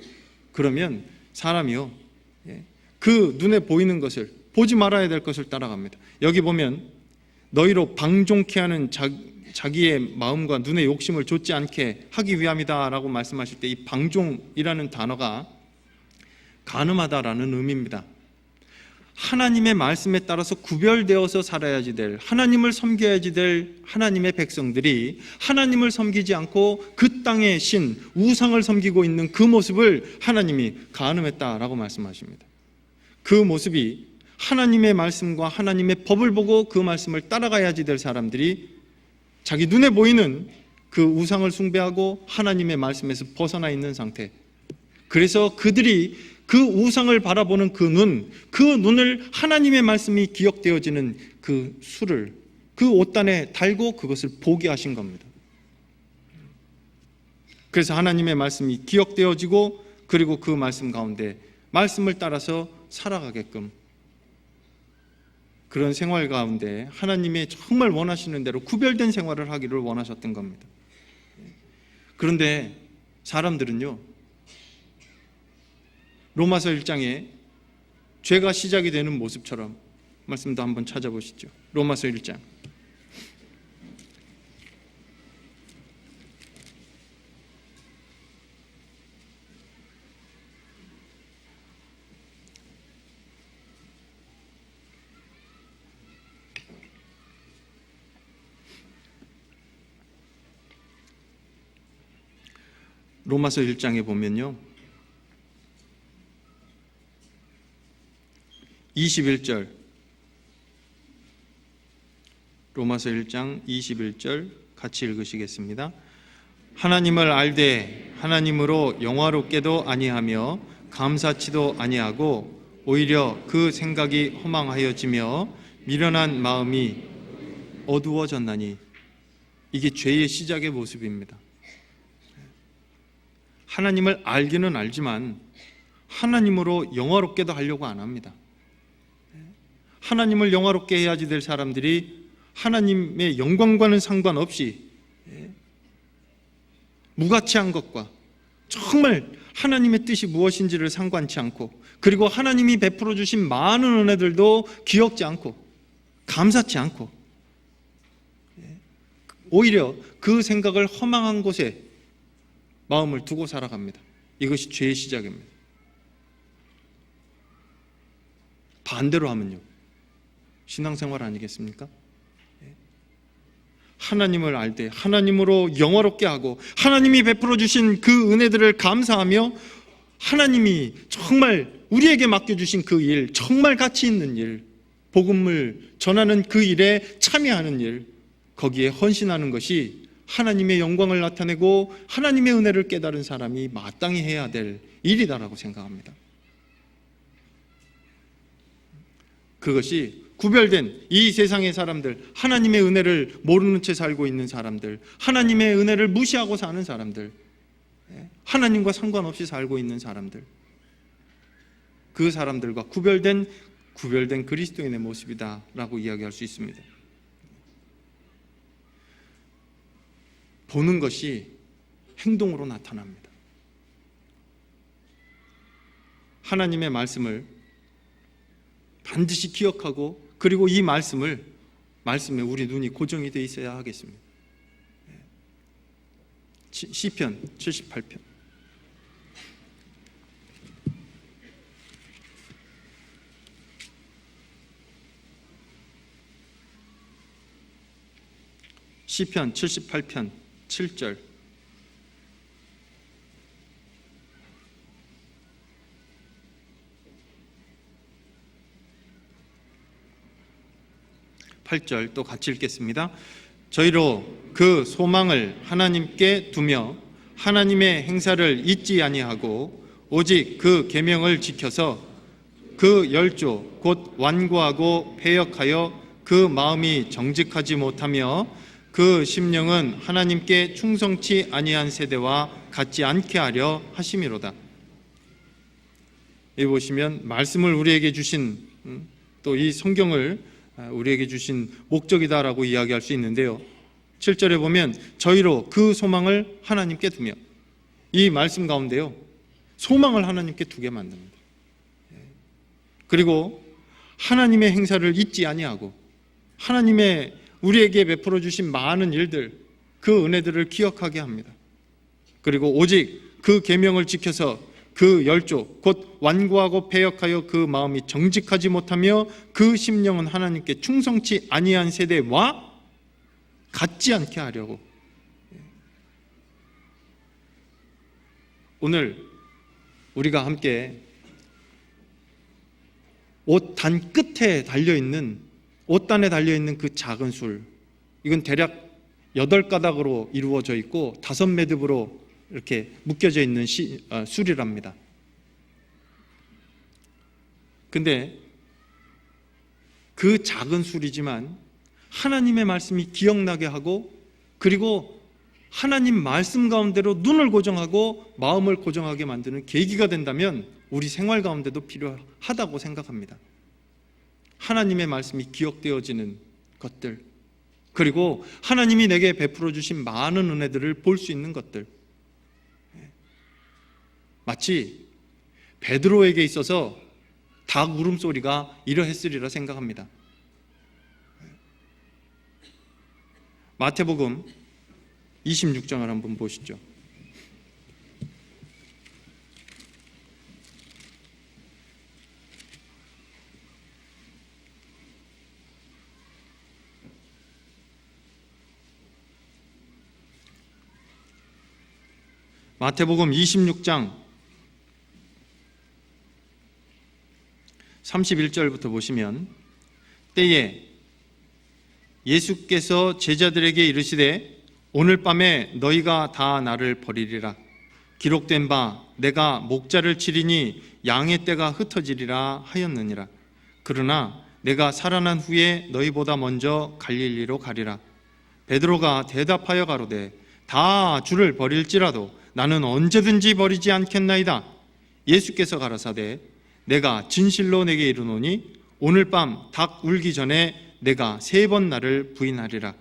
그러면 사람이요, 그 눈에 보이는 것을, 보지 말아야 될 것을 따라갑니다. 여기 보면 너희로 방종케 하는 자기의 마음과 눈의 욕심을 좇지 않게 하기 위함이다 라고 말씀하실 때, 이 방종이라는 단어가 간음하다라는 의미입니다. 하나님의 말씀에 따라서 구별되어서 살아야지 될, 하나님을 섬겨야지 될 하나님의 백성들이 하나님을 섬기지 않고 그 땅의 신, 우상을 섬기고 있는 그 모습을 하나님이 간음했다라고 말씀하십니다. 그 모습이 하나님의 말씀과 하나님의 법을 보고 그 말씀을 따라가야지 될 사람들이 자기 눈에 보이는 그 우상을 숭배하고 하나님의 말씀에서 벗어나 있는 상태, 그래서 그들이 그 우상을 바라보는 그 눈을 하나님의 말씀이 기억되어지는 그 술을 그 옷단에 달고 그것을 보게 하신 겁니다. 그래서 하나님의 말씀이 기억되어지고 그리고 그 말씀 가운데 말씀을 따라서 살아가게끔 그런 생활 가운데 하나님의 정말 원하시는 대로 구별된 생활을 하기를 원하셨던 겁니다. 그런데 사람들은요, 로마서 1장에 죄가 시작이 되는 모습처럼 말씀도 한번 찾아보시죠. 로마서 1장 로마서 1장에 보면요, 21절, 로마서 1장 21절 같이 읽으시겠습니다. 하나님을 알되 하나님으로 영화롭게도 아니하며 감사치도 아니하고 오히려 그 생각이 허망하여지며 미련한 마음이 어두워졌나니. 이게 죄의 시작의 모습입니다. 하나님을 알기는 알지만 하나님으로 영화롭게도 하려고 안 합니다. 하나님을 영화롭게 해야지 될 사람들이 하나님의 영광과는 상관없이 무가치한 것과 정말 하나님의 뜻이 무엇인지를 상관치 않고, 그리고 하나님이 베풀어 주신 많은 은혜들도 기억지 않고 감사치 않고 오히려 그 생각을 허망한 곳에 마음을 두고 살아갑니다. 이것이 죄의 시작입니다. 반대로 하면요, 신앙생활 아니겠습니까? 하나님을 알 때 하나님으로 영화롭게 하고 하나님이 베풀어 주신 그 은혜들을 감사하며 하나님이 정말 우리에게 맡겨주신 그 일, 정말 가치 있는 일, 복음을 전하는 그 일에 참여하는 일, 거기에 헌신하는 것이 하나님의 영광을 나타내고 하나님의 은혜를 깨달은 사람이 마땅히 해야 될 일이다라고 생각합니다. 그것이 구별된 이 세상의 사람들, 하나님의 은혜를 모르는 채 살고 있는 사람들, 하나님의 은혜를 무시하고 사는 사람들, 하나님과 상관없이 살고 있는 사람들, 그 사람들과 구별된 그리스도인의 모습이다라고 이야기할 수 있습니다. 보는 것이 행동으로 나타납니다. 하나님의 말씀을 반드시 기억하고, 그리고 이 말씀에 우리 눈이 고정이 되어 있어야 하겠습니다. 시편 78편 시편 78편 7절. 또 같이 읽겠습니다. 저희로 그 소망을 하나님께 두며 하나님의 행사를 잊지 아니하고 오직 그 계명을 지켜서 그 열조 곧 완고하고 패역하여 그 마음이 정직하지 못하며 그 심령은 하나님께 충성치 아니한 세대와 같지 않게 하려 하심이로다. 여기 보시면 말씀을 우리에게 주신, 또 이 성경을 우리에게 주신 목적이다라고 이야기할 수 있는데요, 7절에 보면 저희로 그 소망을 하나님께 두며, 이 말씀 가운데요, 소망을 하나님께 두게 만듭니다. 그리고 하나님의 행사를 잊지 아니하고 하나님의 우리에게 베풀어 주신 많은 일들, 그 은혜들을 기억하게 합니다. 그리고 오직 그 계명을 지켜서 그 열조 곧 완고하고 패역하여 그 마음이 정직하지 못하며 그 심령은 하나님께 충성치 아니한 세대와 같지 않게 하려고. 오늘 우리가 함께 옷단 끝에 달려있는, 옷단에 달려있는 그 작은 술, 이건 대략 8가닥으로 이루어져 있고 5매듭으로 이렇게 묶여져 있는 술이랍니다. 근데 그 작은 술이지만 하나님의 말씀이 기억나게 하고, 그리고 하나님 말씀 가운데로 눈을 고정하고 마음을 고정하게 만드는 계기가 된다면 우리 생활 가운데도 필요하다고 생각합니다. 하나님의 말씀이 기억되어지는 것들, 그리고 하나님이 내게 베풀어 주신 많은 은혜들을 볼 수 있는 것들, 마치 베드로에게 있어서 닭 울음소리가 이러했으리라 생각합니다. 마태복음 26장을 한번 보시죠. 마태복음 26장 31절부터 보시면, 때에 예수께서 제자들에게 이르시되 오늘 밤에 너희가 다 나를 버리리라. 기록된 바 내가 목자를 치리니 양의 떼가 흩어지리라 하였느니라. 그러나 내가 살아난 후에 너희보다 먼저 갈릴리로 가리라. 베드로가 대답하여 가로되 다 주를 버릴지라도 나는 언제든지 버리지 않겠나이다. 예수께서 가라사대 내가 진실로 내게 이르노니 오늘 밤 닭 울기 전에 내가 3번 나를 부인하리라.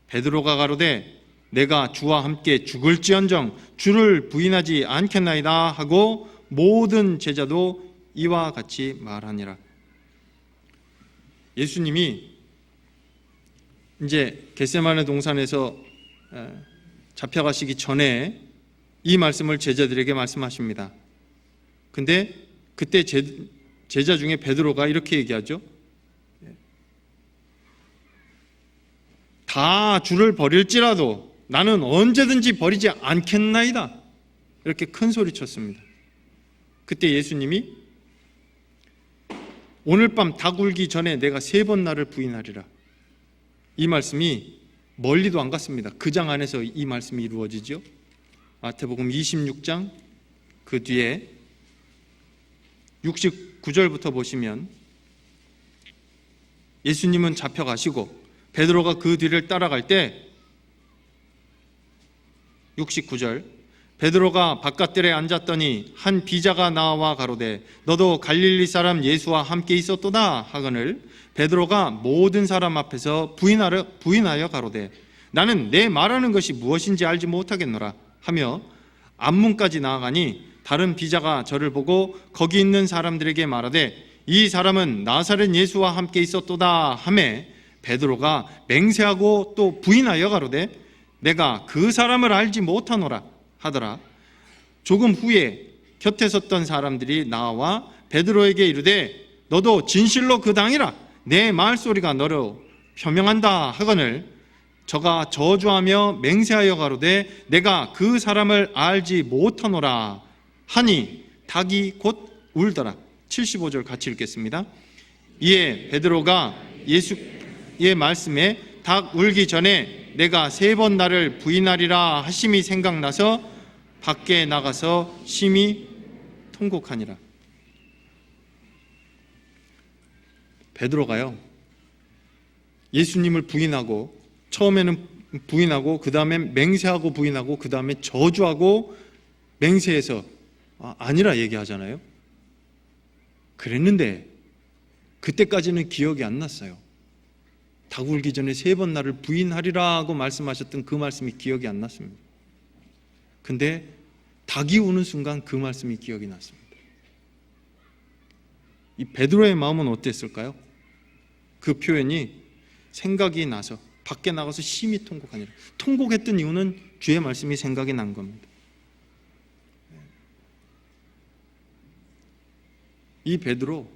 베드로가 가로되 내가 주와 함께 죽을지언정 주를 부인하지 않겠나이다 하고 모든 제자도 이와 같이 말하니라. 예수님이 이제 겟세마네 동산에서 잡혀가시기 전에 이 말씀을 제자들에게 말씀하십니다. 근데 그때 제자 중에 베드로가 이렇게 얘기하죠. 다 주를 버릴지라도 나는 언제든지 버리지 않겠나이다. 이렇게 큰 소리 쳤습니다. 그때 예수님이 오늘 밤 닭 울기 전에 내가 3번 나를 부인하리라. 이 말씀이 멀리도 안 갔습니다. 그 장 안에서 이 말씀이 이루어지죠. 마태복음 26장 그 뒤에 69절부터 보시면 예수님은 잡혀가시고 베드로가 그 뒤를 따라갈 때 69절 베드로가 바깥들에 앉았더니 한 비자가 나와 가로되 너도 갈릴리 사람 예수와 함께 있었도다 하거늘 베드로가 모든 사람 앞에서 부인하여 가로되 나는 내 말하는 것이 무엇인지 알지 못하겠노라 하며 앞문까지 나아가니 다른 비자가 저를 보고 거기 있는 사람들에게 말하되 이 사람은 나사렛 예수와 함께 있었도다 하매 베드로가 맹세하고 또 부인하여 가로되 내가 그 사람을 알지 못하노라 하더라. 조금 후에 곁에 섰던 사람들이 나와 베드로에게 이르되 너도 진실로 그 당이라 내 말소리가 너를 표명한다 하거늘 저가 저주하며 맹세하여 가로되 내가 그 사람을 알지 못하노라 하니 닭이 곧 울더라. 75절 같이 읽겠습니다. 이에 베드로가 예수의 말씀에 닭 울기 전에 내가 3번 나를 부인하리라 하심이 생각나서 밖에 나가서 심히 통곡하니라. 베드로가요 예수님을 부인하고 처음에는 부인하고 그 다음에 맹세하고 부인하고 그 다음에 저주하고 맹세해서 아니라 얘기하잖아요. 그랬는데 그때까지는 기억이 안 났어요. 닭 울기 전에 3번 나를 부인하리라 하고 말씀하셨던 그 말씀이 기억이 안 났습니다. 근데 닭이 우는 순간 그 말씀이 기억이 났습니다. 이 베드로의 마음은 어땠을까요? 그 표현이 생각이 나서 밖에 나가서 심히 통곡하니라. 통곡했던 이유는 주의 말씀이 생각이 난 겁니다. 이 베드로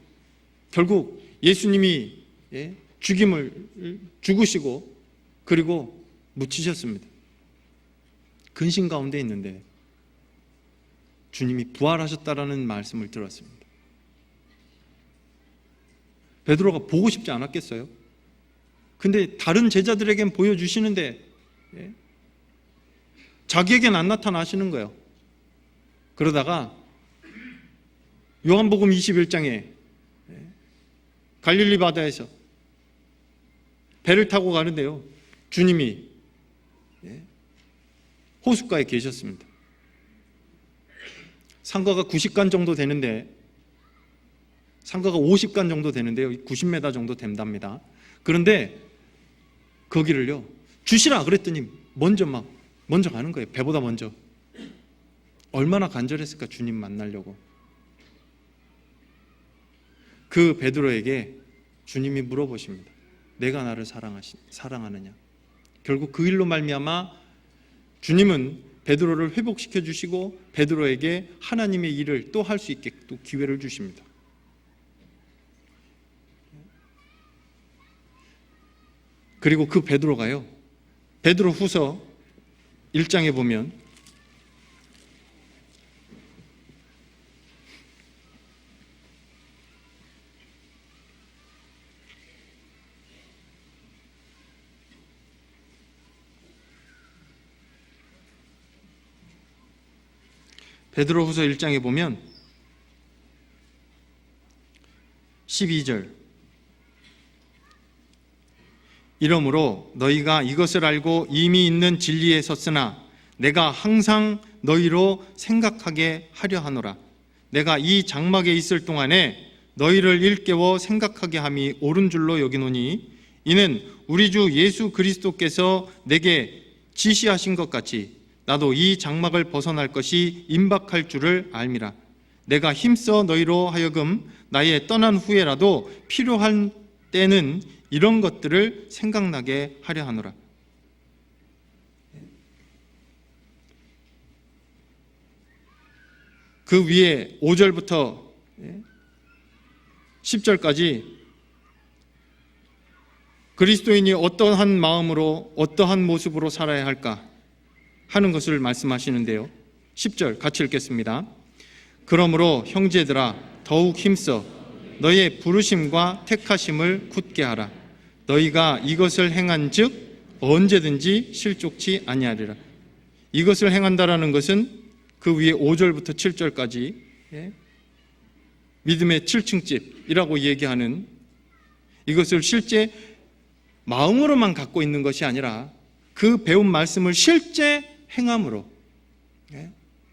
결국 예수님이 죽으시고 그리고 묻히셨습니다. 근심 가운데 있는데 주님이 부활하셨다라는 말씀을 들었습니다. 베드로가 보고 싶지 않았겠어요? 근데 다른 제자들에겐 보여주시는데 자기에겐 안 나타나시는 거예요. 그러다가 요한복음 21장에 갈릴리 바다에서 배를 타고 가는데요, 주님이 호숫가에 계셨습니다. 상가가 90간 정도 되는데, 상가가 50간 정도 되는데요, 90m 정도 된답니다. 그런데 거기를요 주시라 그랬더니 먼저 가는 거예요. 배보다 먼저. 얼마나 간절했을까, 주님 만나려고. 그 베드로에게 주님이 물어보십니다. 내가 나를 사랑하느냐. 결국 그 일로 말미암아 주님은 베드로를 회복시켜 주시고 베드로에게 하나님의 일을 또 할 수 있게 또 기회를 주십니다. 그리고 그 베드로가요, 베드로 후서 1장에 보면 베드로후서 1장에 보면 12절, 이러므로 너희가 이것을 알고 이미 있는 진리에 섰으나 내가 항상 너희로 생각하게 하려 하노라. 내가 이 장막에 있을 동안에 너희를 일깨워 생각하게 함이 옳은 줄로 여기노니 이는 우리 주 예수 그리스도께서 내게 지시하신 것 같이 나도 이 장막을 벗어날 것이 임박할 줄을 알미라. 내가 힘써 너희로 하여금 나의 떠난 후에라도 필요한 때는 이런 것들을 생각나게 하려 하노라. 그 위에 5절부터 10절까지 그리스도인이 어떠한 마음으로 어떠한 모습으로 살아야 할까 하는 것을 말씀하시는데요, 10절 같이 읽겠습니다. 그러므로 형제들아 더욱 힘써 너의 부르심과 택하심을 굳게 하라. 너희가 이것을 행한즉 언제든지 실족치 아니하리라. 이것을 행한다라는 것은 그 위에 5절부터 7절까지 믿음의 7층집이라고 얘기하는, 이것을 실제 마음으로만 갖고 있는 것이 아니라 그 배운 말씀을 실제 행함으로,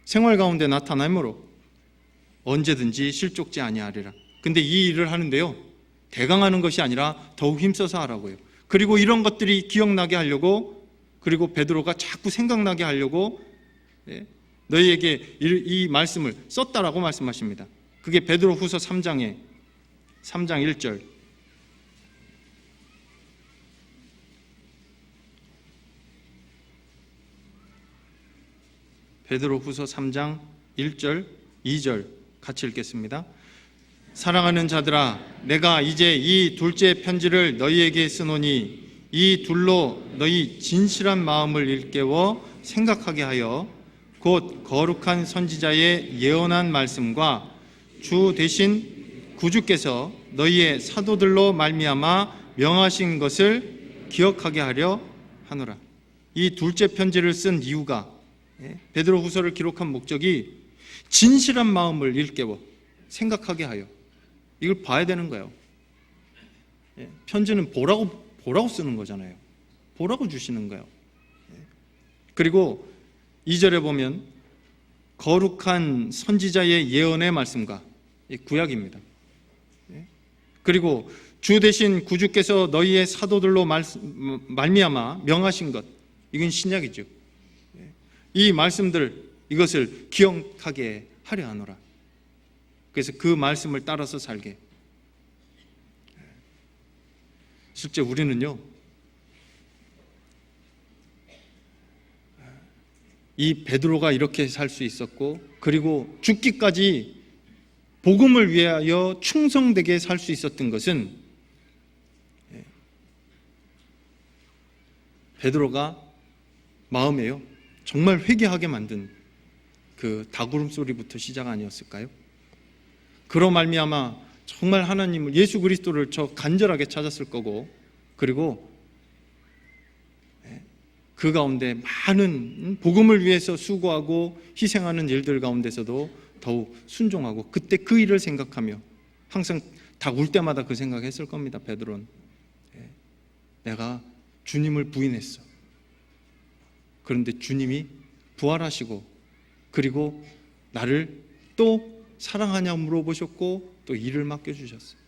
생활 가운데 나타남으로 언제든지 실족지 아니하리라. 근데 이 일을 하는데요, 대강하는 것이 아니라 더욱 힘써서 하라고요. 그리고 이런 것들이 기억나게 하려고, 그리고 베드로가 자꾸 생각나게 하려고 너희에게 이 말씀을 썼다라고 말씀하십니다. 그게 베드로 후서 3장 1절. 베드로 후서 3장 1절, 2절 같이 읽겠습니다. 사랑하는 자들아, 내가 이제 이 둘째 편지를 너희에게 쓰노니 이 둘로 너희 진실한 마음을 일깨워 생각하게 하여 곧 거룩한 선지자의 예언한 말씀과 주 대신 구주께서 너희의 사도들로 말미암아 명하신 것을 기억하게 하려 하노라. 이 둘째 편지를 쓴 이유가, 베드로 후서를 기록한 목적이 진실한 마음을 일깨워 생각하게 하여, 이걸 봐야 되는 거예요. 편지는 보라고 쓰는 거잖아요. 보라고 주시는 거예요. 그리고 2절에 보면 거룩한 선지자의 예언의 말씀과, 구약입니다. 그리고 주 대신 구주께서 너희의 사도들로 말미암아 명하신 것, 이건 신약이죠. 이 말씀들, 이것을 기억하게 하려 하노라. 그래서 그 말씀을 따라서 살게. 실제 우리는요, 이 베드로가 이렇게 살 수 있었고, 그리고 죽기까지 복음을 위하여 충성되게 살 수 있었던 것은 베드로가 마음에요, 정말 회개하게 만든 그 닭울음 소리부터 시작 아니었을까요? 그로 말미암아 정말 하나님을, 예수 그리스도를 저 간절하게 찾았을 거고, 그리고 그 가운데 많은 복음을 위해서 수고하고 희생하는 일들 가운데서도 더욱 순종하고, 그때 그 일을 생각하며 항상 다 울 때마다 그 생각했을 겁니다. 베드로는 내가 주님을 부인했어. 그런데 주님이 부활하시고 그리고 나를 또 사랑하냐 물어보셨고 또 일을 맡겨주셨어요.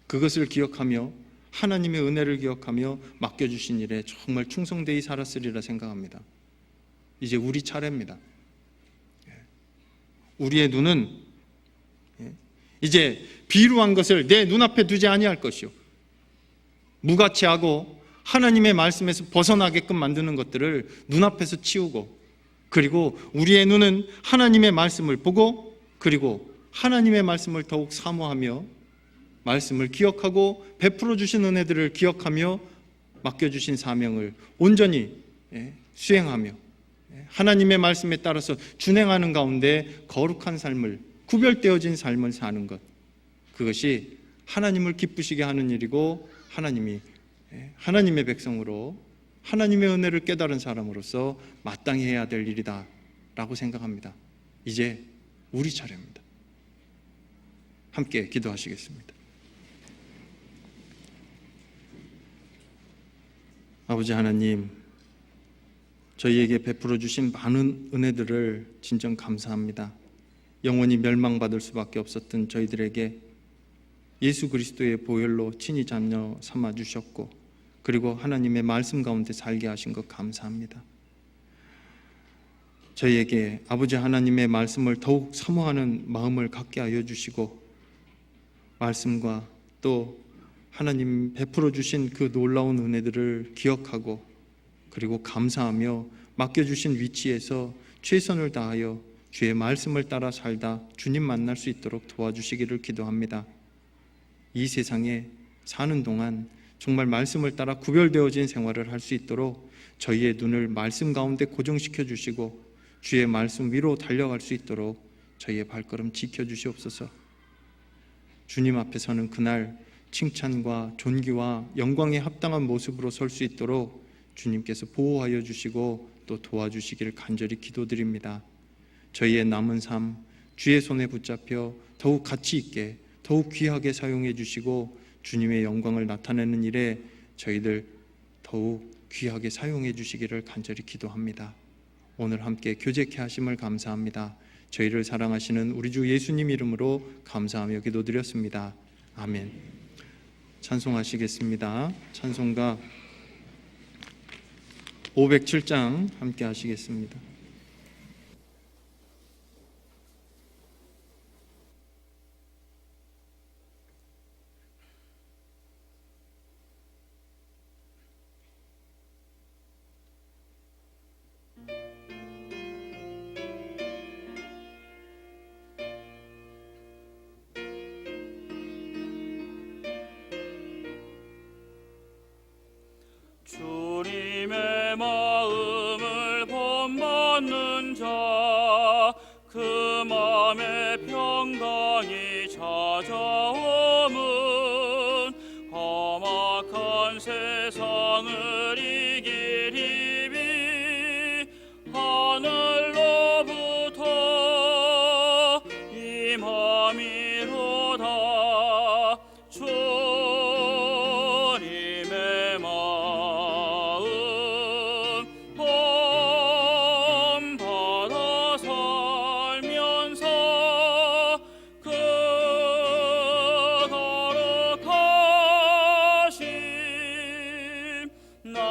그것을 기억하며 하나님의 은혜를 기억하며 맡겨주신 일에 정말 충성되이 살았으리라 생각합니다. 이제 우리 차례입니다. 우리의 눈은 이제 비루한 것을 내 눈앞에 두지 아니할 것이요, 무가치하고 하나님의 말씀에서 벗어나게끔 만드는 것들을 눈앞에서 치우고, 그리고 우리의 눈은 하나님의 말씀을 보고 그리고 하나님의 말씀을 더욱 사모하며 말씀을 기억하고 베풀어 주신 은혜들을 기억하며 맡겨주신 사명을 온전히 수행하며 하나님의 말씀에 따라서 준행하는 가운데 거룩한 삶을, 구별되어진 삶을 사는 것, 그것이 하나님을 기쁘시게 하는 일이고 하나님의 백성으로 하나님의 은혜를 깨달은 사람으로서 마땅히 해야 될 일이다 라고 생각합니다. 이제 우리 차례입니다. 함께 기도하시겠습니다. 아버지 하나님, 저희에게 베풀어 주신 많은 은혜들을 진정 감사합니다. 영원히 멸망받을 수밖에 없었던 저희들에게 예수 그리스도의 보혈로 친히 자녀 삼아 주셨고, 그리고 하나님의 말씀 가운데 살게 하신 것 감사합니다. 저희에게 아버지 하나님의 말씀을 더욱 사모하는 마음을 갖게 하여 주시고, 말씀과 또 하나님 베풀어 주신 그 놀라운 은혜들을 기억하고 그리고 감사하며 맡겨주신 위치에서 최선을 다하여 주의 말씀을 따라 살다 주님 만날 수 있도록 도와주시기를 기도합니다. 이 세상에 사는 동안 정말 말씀을 따라 구별되어진 생활을 할 수 있도록 저희의 눈을 말씀 가운데 고정시켜 주시고 주의 말씀 위로 달려갈 수 있도록 저희의 발걸음 지켜주시옵소서. 주님 앞에 서는 그날 칭찬과 존귀와 영광에 합당한 모습으로 설 수 있도록 주님께서 보호하여 주시고 또 도와주시기를 간절히 기도드립니다. 저희의 남은 삶 주의 손에 붙잡혀 더욱 가치 있게, 더욱 귀하게 사용해 주시고 주님의 영광을 나타내는 일에 저희들 더욱 귀하게 사용해 주시기를 간절히 기도합니다. 오늘 함께 교제케 하심을 감사합니다. 저희를 사랑하시는 우리 주 예수님 이름으로 감사하며 기도드렸습니다. 아멘. 찬송하시겠습니다. 찬송가 507장 함께 하시겠습니다. 주님의 마음을 본받는 자, 그 마음에 평강이 찾아오면 험악한 세상을 이길 힘이 하늘로부터 임함이로다. 주님의 마음 본받아 살면서 그 거룩하심 나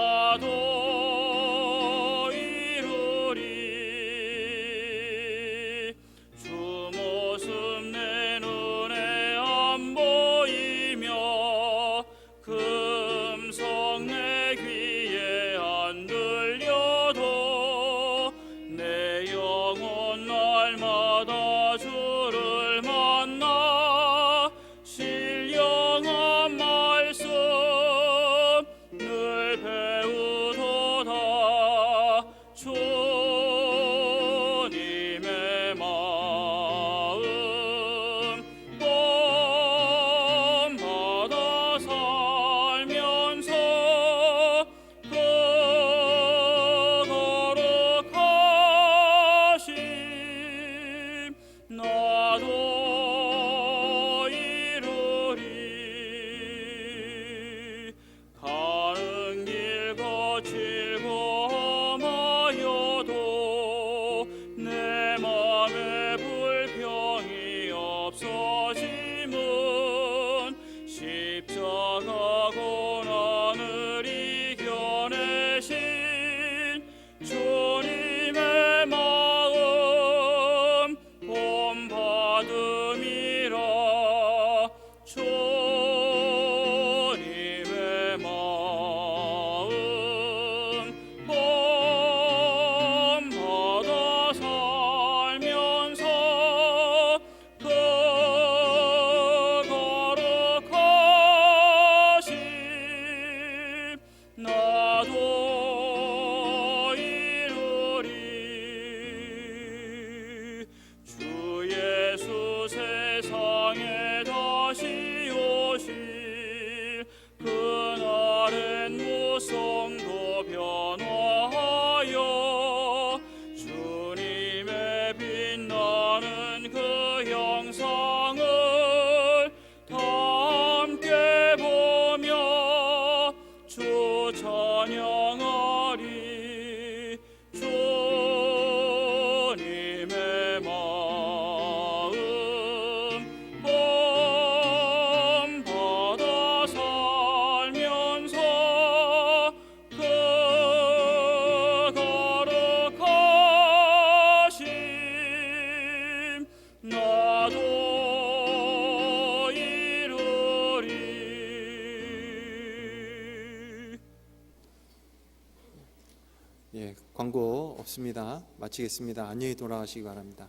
광고 없습니다. 마치겠습니다. 안녕히 돌아가시기 바랍니다.